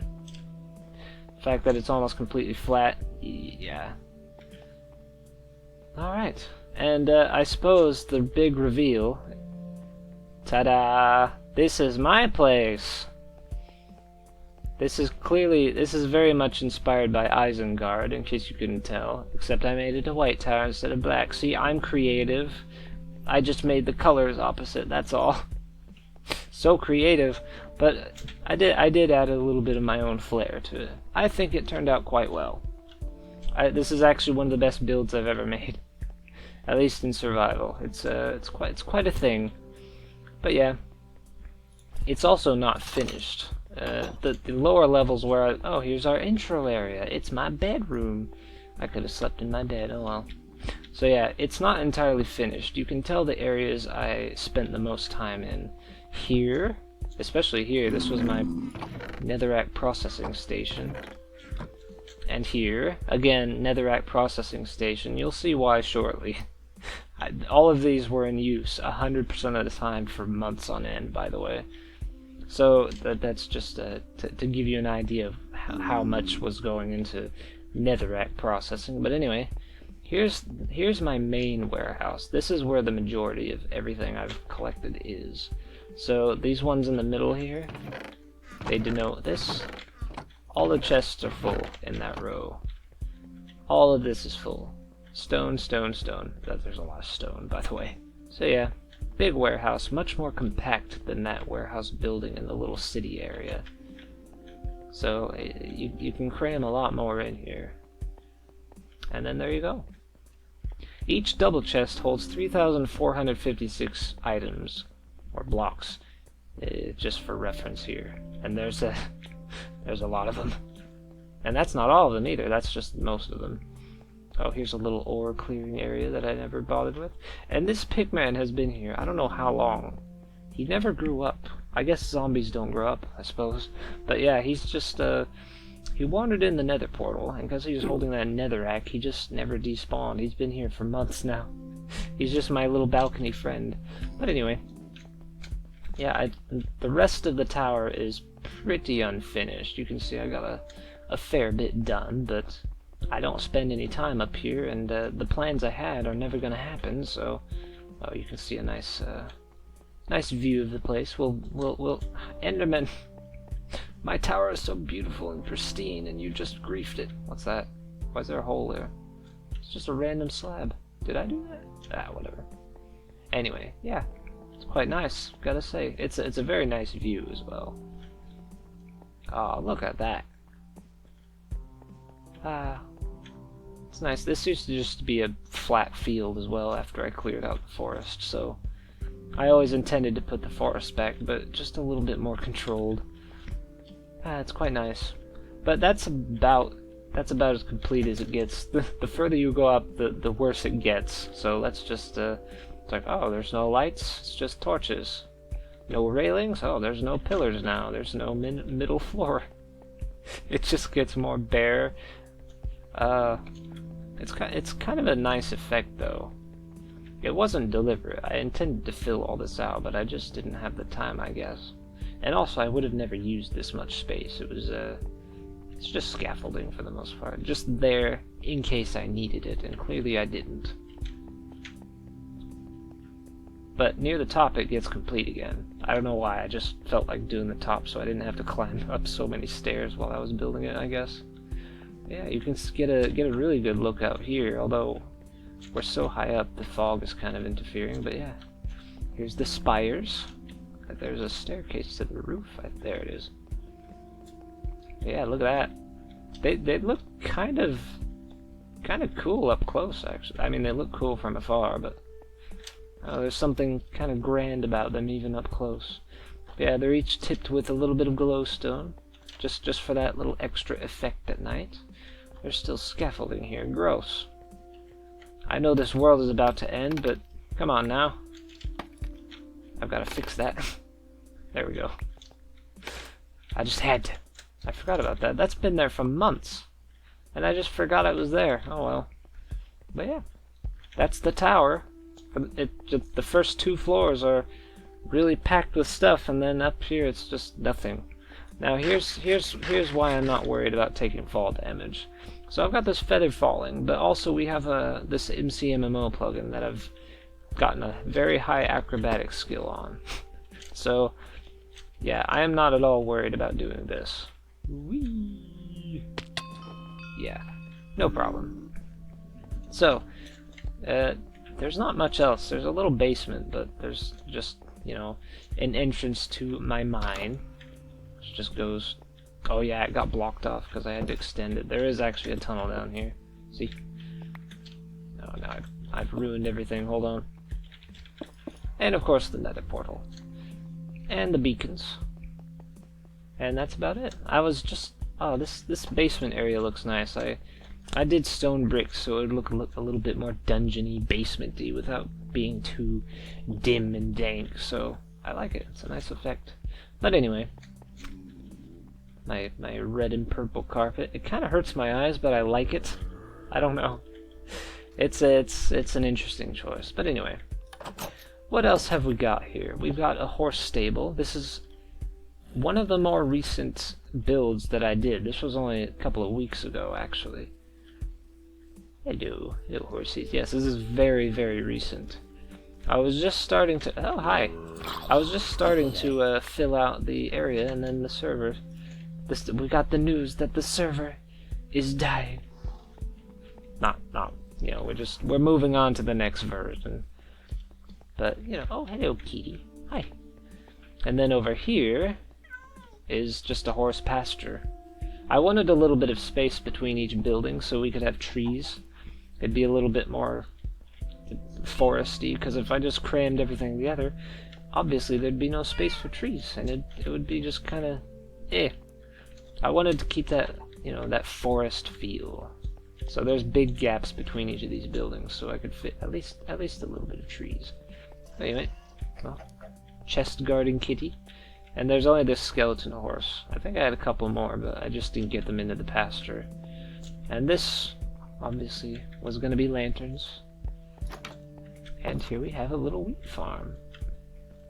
fact that it's almost completely flat, yeah. All right, and I suppose the big reveal. Ta-da! This is my place. This is very much inspired by Isengard, in case you couldn't tell, except I made it a white tower instead of black. See, I'm creative. I just made the colors opposite, that's all. So creative, but I did add a little bit of my own flair to it. I think it turned out quite well. This is actually one of the best builds I've ever made. At least in survival. It's quite a thing. But yeah, it's also not finished. The lower levels where oh, here's our intro area. It's my bedroom. I could have slept in my bed. Oh well. So yeah, it's not entirely finished. You can tell the areas I spent the most time in. Here, especially here, this was my netherrack processing station. And here, again, netherrack processing station. You'll see why shortly. All of these were in use 100% of the time for months on end, by the way. So that's just to give you an idea of how much was going into netherrack processing. But anyway, here's my main warehouse. This is where the majority of everything I've collected is. So these ones in the middle here, they denote this. All the chests are full in that row. All of this is full. Stone, stone, stone. There's a lot of stone, by the way. So yeah, big warehouse, much more compact than that warehouse building in the little city area. So you can cram a lot more in here. And then there you go. Each double chest holds 3,456 items, or blocks, just for reference here. And there's a lot of them. And that's not all of them either, that's just most of them. Oh, here's a little ore clearing area that I never bothered with. And this pigman has been here, I don't know how long. He never grew up. I guess zombies don't grow up, I suppose. But yeah, he's just, he wandered in the nether portal, and because he was holding that netherrack, he just never despawned. He's been here for months now. He's just my little balcony friend. But anyway, yeah, the rest of the tower is pretty unfinished. You can see I got a fair bit done, but I don't spend any time up here, and the plans I had are never going to happen. So, oh, you can see a nice view of the place. We'll Enderman. My tower is so beautiful and pristine, and you just griefed it. What's that? Why is there a hole there? It's just a random slab. Did I do that? Ah, whatever. Anyway, yeah, it's quite nice. Gotta say, it's a very nice view as well. Oh, look at that. Ah, it's nice. This used to just be a flat field as well after I cleared out the forest, so I always intended to put the forest back, but just a little bit more controlled. Ah, it's quite nice. But that's about as complete as it gets. The further you go up, the worse it gets. So let's just it's like, oh, there's no lights, it's just torches. No railings, oh, there's no pillars now, there's no middle floor. It just gets more bare. It's kind of a nice effect though. It wasn't deliberate. I intended to fill all this out, but I just didn't have the time, I guess. And also, I would have never used this much space. It was it's just scaffolding for the most part, just there in case I needed it, and clearly I didn't. But near the top, it gets complete again. I don't know why. I just felt like doing the top, so I didn't have to climb up so many stairs while I was building it, I guess. Yeah, you can get a really good look out here, although we're so high up, the fog is kind of interfering. But yeah, here's the spires. There's a staircase to the roof. There it is. Yeah, look at that. They look kind of cool up close, actually. I mean, they look cool from afar, but there's something kind of grand about them even up close. Yeah, they're each tipped with a little bit of glowstone, just for that little extra effect at night. There's still scaffolding here. Gross. I know this world is about to end, but come on now. I've got to fix that. There we go. I just had to. I forgot about that. That's been there for months. And I just forgot it was there. Oh well. But yeah. That's the tower. The first 2 floors are really packed with stuff, and then up here it's just nothing. Now here's why I'm not worried about taking fall damage. So I've got this feather falling, but also we have this MCMMO plugin that I've gotten a very high acrobatic skill on. So yeah, I am not at all worried about doing this. Whee! Yeah, no problem. So there's not much else. There's a little basement, but there's just, you know, an entrance to my mine, which just goes... Oh yeah, it got blocked off because I had to extend it. There is actually a tunnel down here. See? No, I've ruined everything. Hold on. And of course the nether portal. And the beacons. And that's about it. I was just... Oh, this basement area looks nice. I did stone bricks so it would look a little bit more dungeony, basement-y without being too dim and dank. So I like it. It's a nice effect. But anyway, my red and purple carpet. It kind of hurts my eyes, but I like it. I don't know. It's an interesting choice. But anyway, what else have we got here? We've got a horse stable. This is one of the more recent builds that I did. This was only a couple of weeks ago, actually. Hello horses. Yes, this is very, very recent. I was just starting to... Oh, hi. I was just starting to fill out the area, and then the server... we got the news that the server is dying. Not, you know, we're moving on to the next version. But, you know, oh, hello, kitty. Hi. And then over here is just a horse pasture. I wanted a little bit of space between each building so we could have trees. It'd be a little bit more foresty, because if I just crammed everything together, obviously there'd be no space for trees, and it would be just kind of I wanted to keep that, you know, that forest feel. So there's big gaps between each of these buildings, so I could fit at least a little bit of trees. Anyway, well, chest guarding kitty. And there's only this skeleton horse. I think I had a couple more, but I just didn't get them into the pasture. And this, obviously, was going to be lanterns. And here we have a little wheat farm.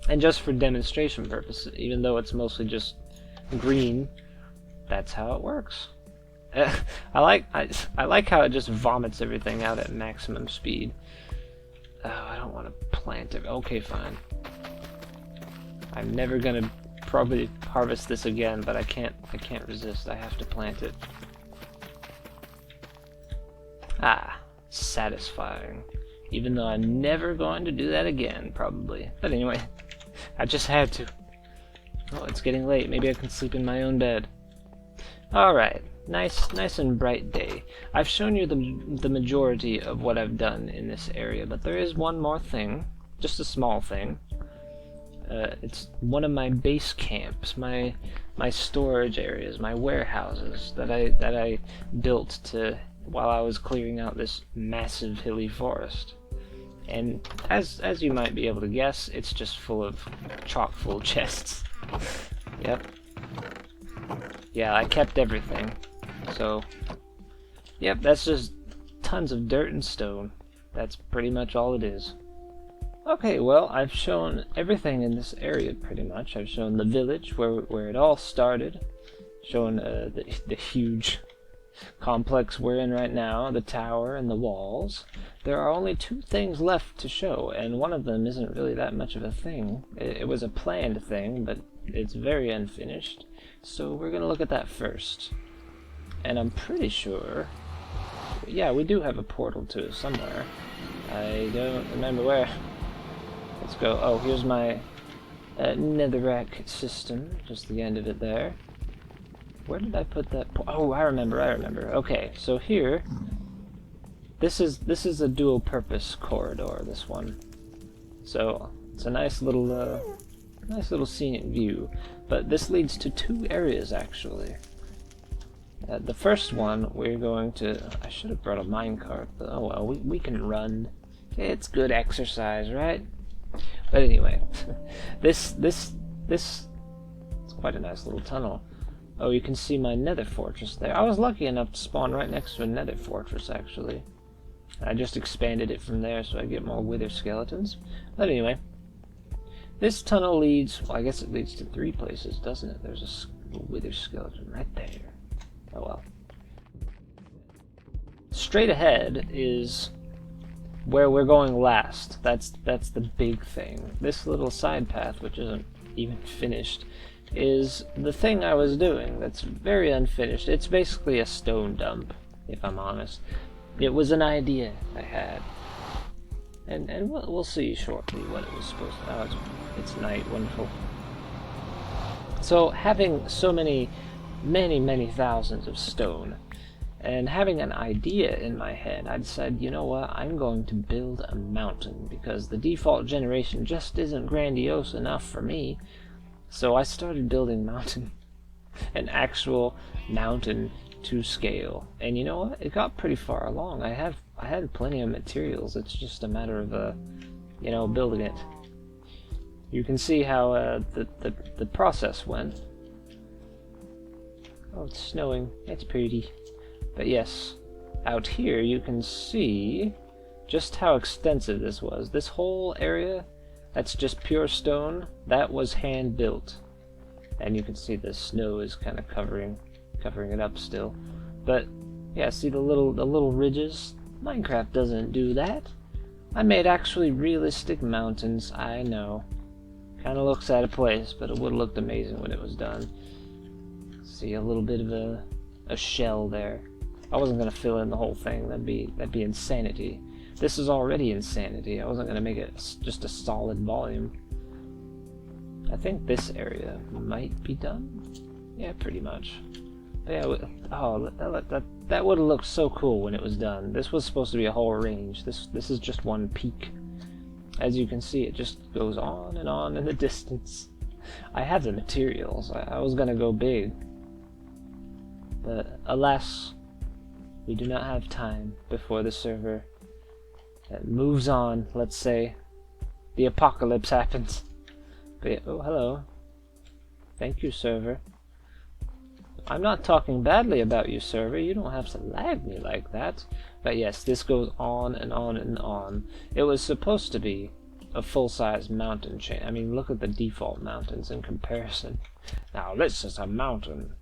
And just for demonstration purposes, even though it's mostly just green, that's how it works. I like how it just vomits everything out at maximum speed. Oh, I don't want to plant it. Okay, fine. I'm never gonna probably harvest this again, but I can't resist. I have to plant it. Ah, satisfying. Even though I'm never going to do that again, probably. But anyway, I just had to. Oh, it's getting late. Maybe I can sleep in my own bed. Alright, nice and bright day. I've shown you the majority of what I've done in this area, but there is one more thing. Just a small thing. It's one of my base camps, my storage areas, my warehouses that I built to while I was clearing out this massive hilly forest. And as you might be able to guess, it's just full of chock-full chests. Yep. Yeah, I kept everything. So, yep, that's just tons of dirt and stone. That's pretty much all it is. Okay, well, I've shown everything in this area pretty much. I've shown the village where it all started, shown the huge complex we're in right now, the tower and the walls. There are only two things left to show, and one of them isn't really that much of a thing. It was a planned thing, but it's very unfinished. So we're gonna look at that first. And I'm pretty sure... Yeah, we do have a portal to it somewhere. I don't remember where. Let's go. Oh, here's my netherrack system. Just the end of it there. Where did I put that? Oh, I remember. Okay, so here, this is a dual-purpose corridor. This one, so it's a nice little scenic view. But this leads to two areas actually. The first one we're going to. I should have brought a minecart, but oh well, we can run. It's good exercise, right? But anyway, this it's quite a nice little tunnel. Oh, you can see my nether fortress there. I was lucky enough to spawn right next to a nether fortress, actually. I just expanded it from there so I get more wither skeletons. But anyway, this tunnel leads... Well, I guess it leads to three places, doesn't it? There's a wither skeleton right there. Oh well. Straight ahead is where we're going last. That's the big thing. This little side path, which isn't even finished, is the thing I was doing that's very unfinished. It's basically a stone dump, if I'm honest. It was an idea I had. And we'll see shortly what it was supposed to... Oh, it's night. Wonderful. So, having so many thousands of stone, And having an idea in my head, I decided, you know what, I'm going to build a mountain, because the default generation just isn't grandiose enough for me. So I started building mountain, an actual mountain to scale. And you know what, it got pretty far along. I had plenty of materials. It's just a matter of you know, building it. You can see how the process went. Oh, it's snowing. It's pretty. But yes, out here you can see just how extensive this was. This whole area, that's just pure stone, that was hand built. And you can see the snow is kind of covering it up still. But yeah, see the little ridges? Minecraft doesn't do that. I made actually realistic mountains, I know. Kind of looks out of place, but it would have looked amazing when it was done. See a little bit of a shell there. I wasn't gonna fill in the whole thing. That'd be insanity. This is already insanity. I wasn't gonna make it just a solid volume. I think this area might be done. Yeah, pretty much. But yeah, oh, that would have looked so cool when it was done. This was supposed to be a whole range. This is just one peak. As you can see, it just goes on and on in the distance. I have the materials. I was gonna go big, but alas, we do not have time before the server moves on, let's say. The apocalypse happens. But yeah, oh, hello. Thank you, server. I'm not talking badly about you, server. You don't have to lag me like that. But yes, this goes on and on and on. It was supposed to be a full-size mountain chain. I mean, look at the default mountains in comparison. Now, this is a mountain.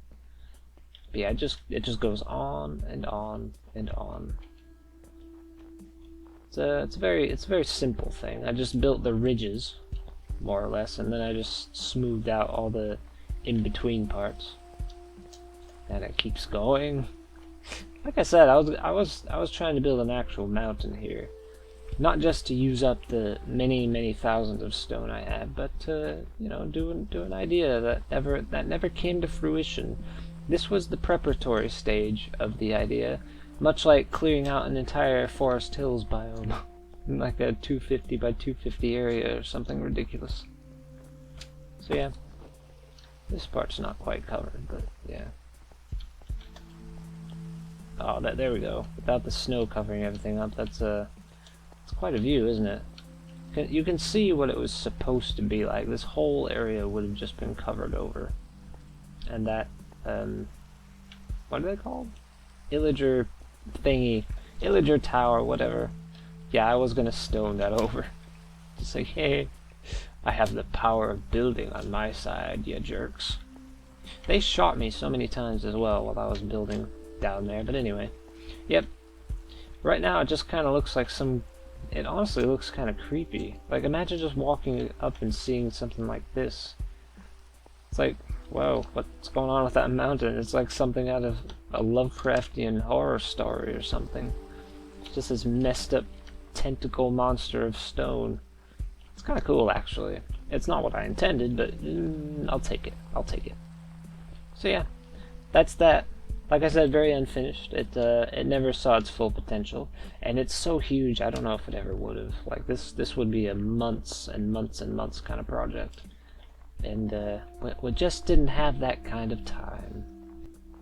But yeah, it just goes on and on and on. It's a very simple thing. I just built the ridges, more or less, and then I just smoothed out all the in-between parts. And it keeps going. Like I said, I was trying to build an actual mountain here, not just to use up the many thousands of stone I had, but to, you know, do an idea that never came to fruition. This was the preparatory stage of the idea, much like clearing out an entire Forest Hills biome, like a 250 by 250 area or something ridiculous. So yeah, this part's not quite covered, but yeah. Oh, there we go. Without the snow covering everything up, it's quite a view, isn't it? You can see what it was supposed to be like. This whole area would have just been covered over. And that, what are they called? Illager thingy. Illager tower, whatever. Yeah, I was gonna stone that over. Just like, hey, I have the power of building on my side, you jerks. They shot me so many times as well while I was building down there, but anyway. Yep. Right now it just kind of looks like it honestly looks kind of creepy. Like, imagine just walking up and seeing something like this. It's like, whoa, what's going on with that mountain? It's like something out of a Lovecraftian horror story or something. It's just this messed up tentacle monster of stone. It's kind of cool, actually. It's not what I intended, but I'll take it. I'll take it. So yeah, that's that. Like I said, very unfinished. It never saw its full potential, and it's so huge. I don't know if it ever would have. Like this would be a months and months and months kind of project, and we just didn't have that kind of time.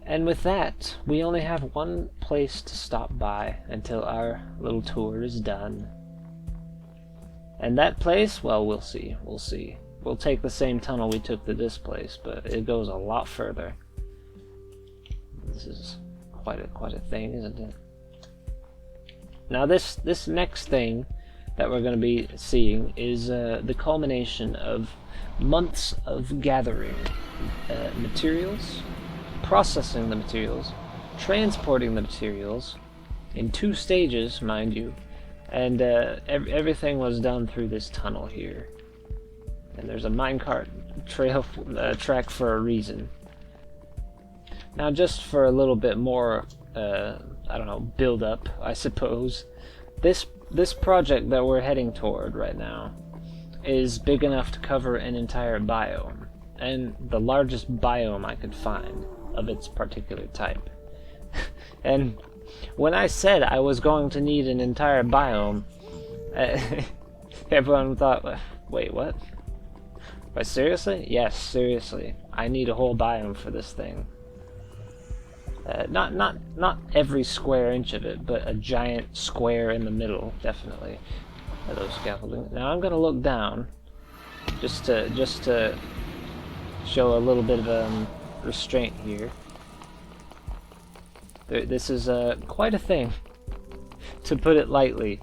And with that, we only have one place to stop by until our little tour is done. And that place, well, we'll see. We'll see. We'll take the same tunnel we took to this place, but it goes a lot further. This is quite a thing, isn't it? Now this next thing that we're going to be seeing is the culmination of months of gathering materials, processing the materials, transporting the materials in 2 stages, mind you, and everything was done through this tunnel here. And there's a minecart track for a reason. Now, just for a little bit more, I don't know, build up, I suppose, this project that we're heading toward right now is big enough to cover an entire biome, and the largest biome I could find of its particular type. And when I said I was going to need an entire biome, everyone thought, wait, what? But seriously? Yes, seriously. I need a whole biome for this thing. Not every square inch of it, but a giant square in the middle, definitely. Hello, scaffolding. Now I'm gonna look down, just to show a little bit of restraint here. This is quite a thing, to put it lightly.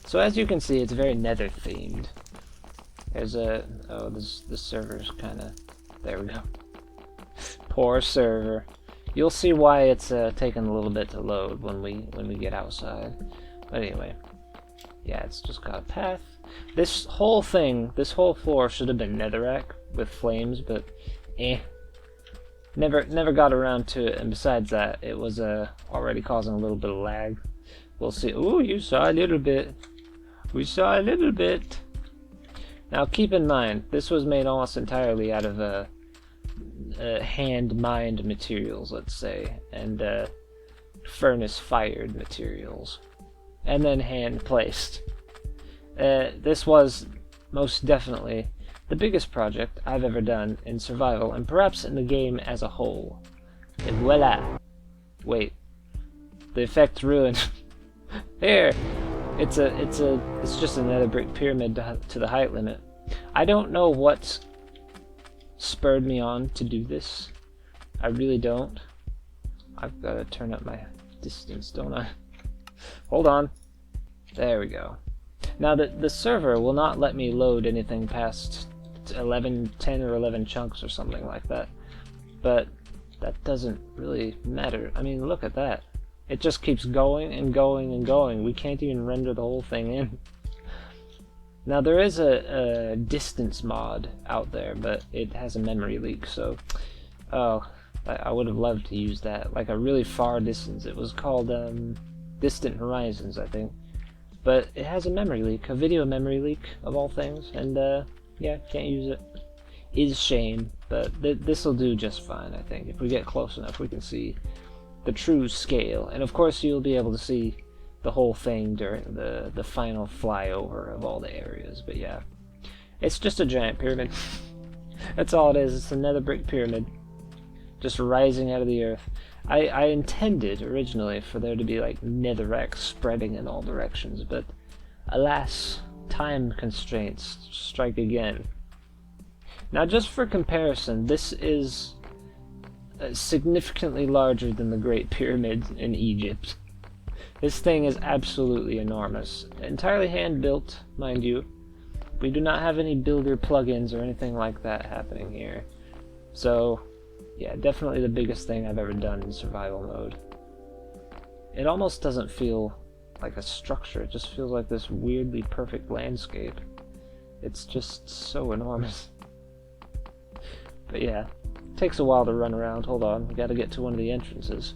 So as you can see, it's very Nether themed. There's the server's kind of, there we go. Poor server. You'll see why it's taking a little bit to load when we get outside. But anyway, yeah, it's just got a path. This whole thing, this whole floor should have been netherrack with flames, but never got around to it. And besides that, it was already causing a little bit of lag. We'll see. Ooh, you saw a little bit. We saw a little bit. Now keep in mind, this was made almost entirely out of hand-mined materials, let's say, and furnace-fired materials, and then hand-placed. This was most definitely the biggest project I've ever done in survival, and perhaps in the game as a whole. And voila! Wait, the effect's ruined. Here, it's just another brick pyramid to the height limit. I don't know what spurred me on to do this. I really don't. I've got to turn up my distance, don't I? Hold on. There we go. Now the server will not let me load anything past 10 or 11 chunks or something like that. But that doesn't really matter. I mean, look at that. It just keeps going and going and going. We can't even render the whole thing in. Now there is a distance mod out there, but it has a memory leak, so I would have loved to use that, like a really far distance. It was called Distant Horizons, I think, but it has a memory leak, a video memory leak of all things, and yeah, can't use it. Is a shame, but this will do just fine. I think if we get close enough, we can see the true scale, and of course you'll be able to see the whole thing during the final flyover of all the areas. But yeah, it's just a giant pyramid. That's all it is. It's another brick pyramid just rising out of the earth. I intended originally for there to be like netherrack spreading in all directions, but alas, time constraints strike again. Now just for comparison, this is significantly larger than the Great Pyramid in Egypt. This thing is absolutely enormous. Entirely hand-built, mind you. We do not have any builder plugins or anything like that happening here. So, yeah, definitely the biggest thing I've ever done in survival mode. It almost doesn't feel like a structure. It just feels like this weirdly perfect landscape. It's just so enormous. But yeah, it takes a while to run around. Hold on, we gotta get to one of the entrances.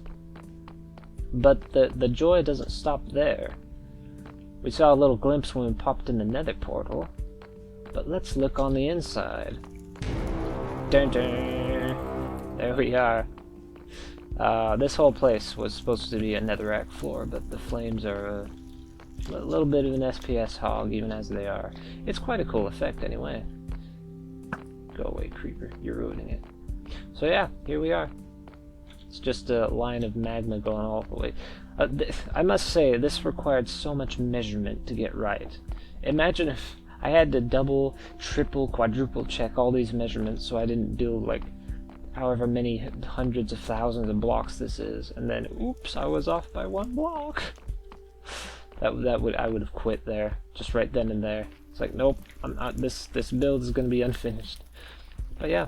But the joy doesn't stop there. We saw a little glimpse when we popped in the nether portal, but let's look on the inside. Dun dun! There we are. This whole place was supposed to be a netherrack floor, but the flames are a little bit of an SPS hog, even as they are. It's quite a cool effect anyway. Go away, creeper. You're ruining it. So yeah, here we are. It's just a line of magma going all the way. I must say, this required so much measurement to get right. Imagine if I had to double, triple, quadruple check all these measurements so I didn't build like however many hundreds of thousands of blocks this is, and then oops, I was off by 1 block. I would have quit there, just right then and there. It's like, nope, I'm not, this build is going to be unfinished. But yeah.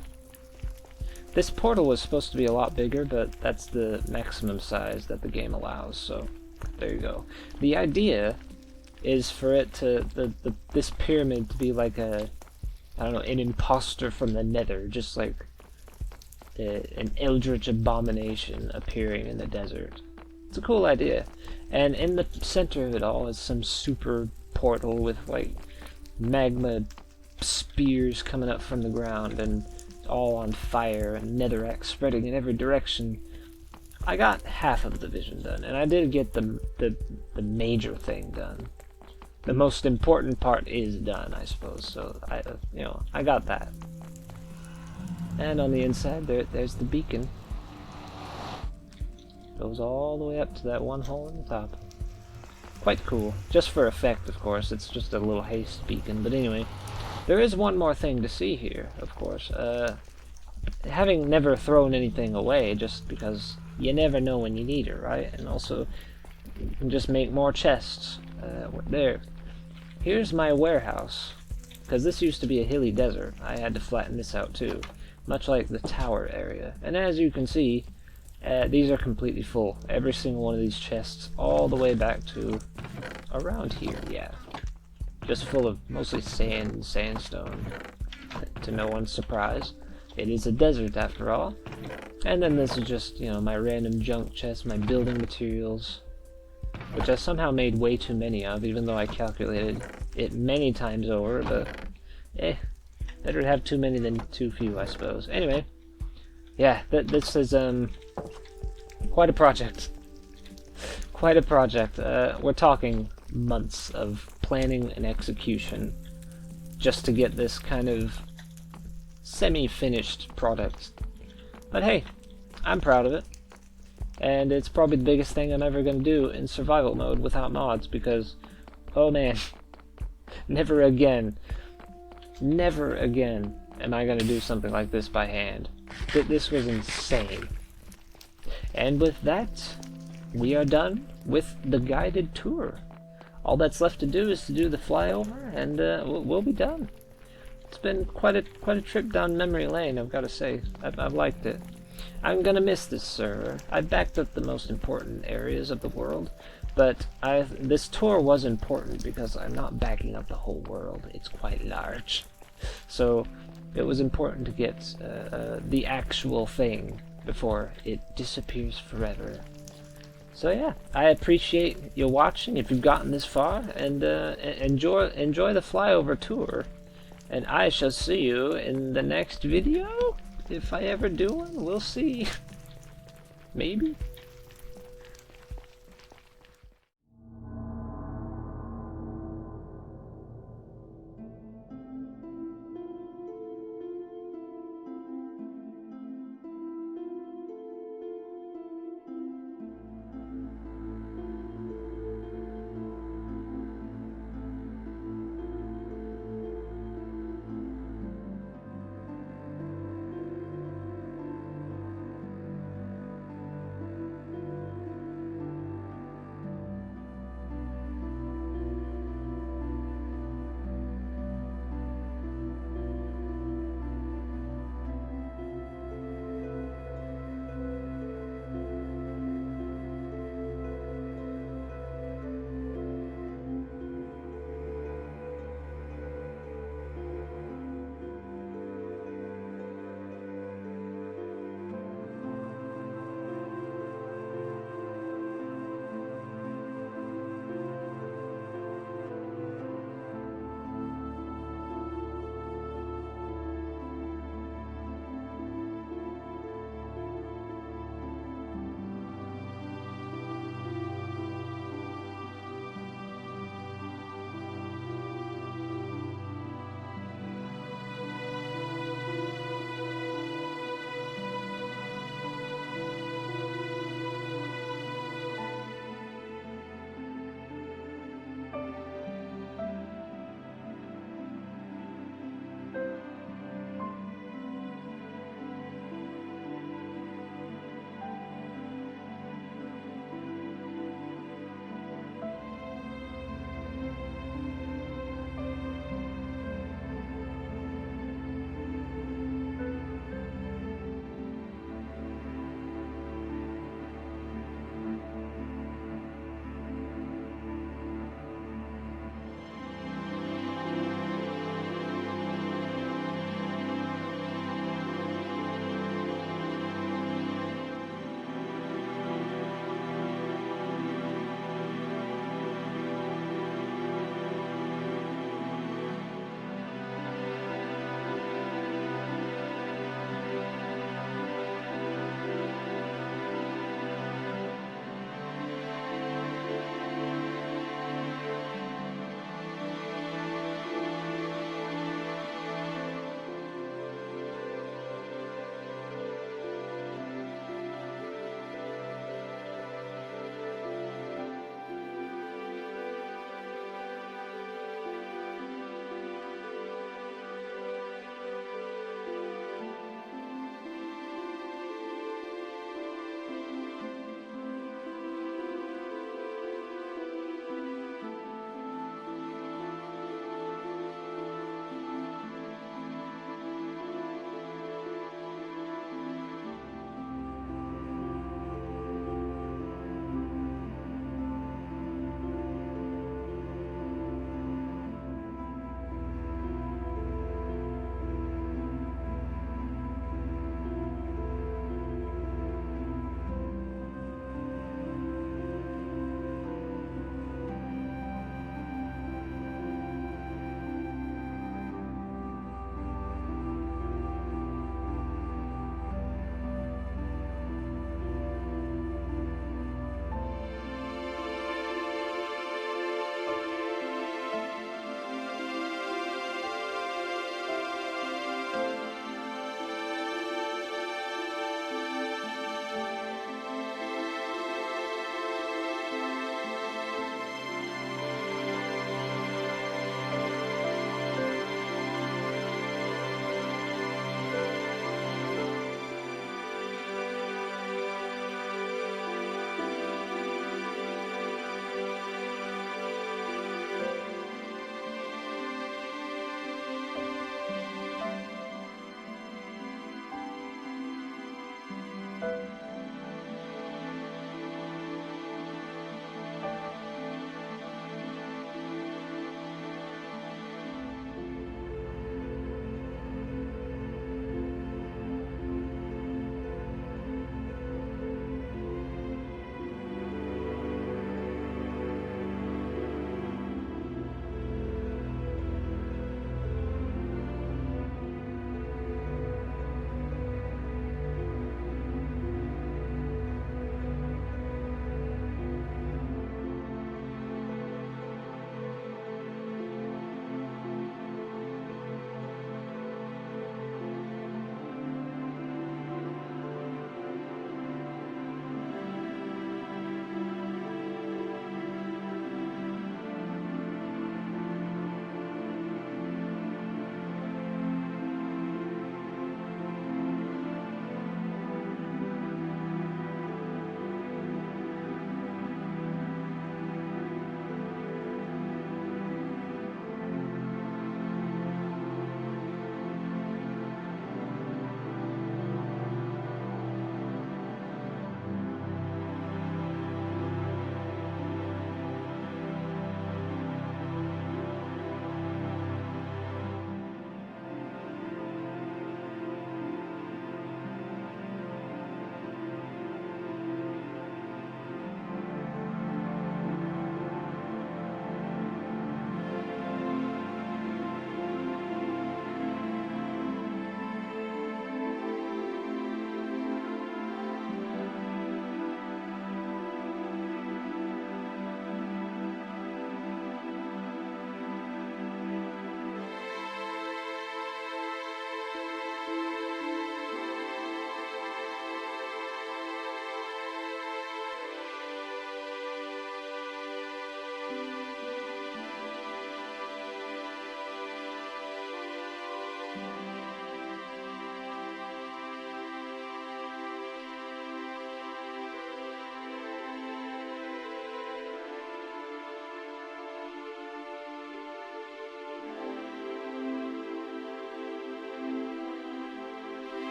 This portal was supposed to be a lot bigger, but that's the maximum size that the game allows, so there you go. The idea is for it to, this pyramid to be like a, I don't know, an imposter from the nether, just like an eldritch abomination appearing in the desert. It's a cool idea. And in the center of it all is some super portal with like magma spears coming up from the ground and all on fire and netherrack spreading in every direction. I got half of the vision done, and I did get the major thing done. The most important part is done, I suppose. So I got that. And on the inside, there's the beacon. Goes all the way up to that one hole in the top. Quite cool. Just for effect, of course. It's just a little haste beacon. But anyway, there is one more thing to see here, of course. Having never thrown anything away, just because you never know when you need it, right? And also, you can just make more chests. There. Here's my warehouse. Because this used to be a hilly desert. I had to flatten this out too. Much like the tower area. And as you can see, these are completely full. Every single one of these chests, all the way back to around here, yeah. Just full of mostly sand and sandstone. To no one's surprise. It is a desert after all. And then this is just, my random junk chest, my building materials. Which I somehow made way too many of, even though I calculated it many times over, but better to have too many than too few, I suppose. Anyway, yeah, this is quite a project. Quite a project. We're talking months of planning and execution just to get this kind of semi-finished product. But hey, I'm proud of it. And it's probably the biggest thing I'm ever going to do in survival mode without mods, because, oh man, never again am I going to do something like this by hand. This was insane. And with that, we are done with the guided tour. All that's left to do is to do the flyover, and we'll be done. It's been quite a trip down memory lane, I've got to say. I've liked it. I'm gonna miss this server. I backed up the most important areas of the world, but this tour was important because I'm not backing up the whole world. It's quite large. So it was important to get the actual thing before it disappears forever. So yeah, I appreciate you watching if you've gotten this far, and enjoy the flyover tour. And I shall see you in the next video. If I ever do one, we'll see. Maybe.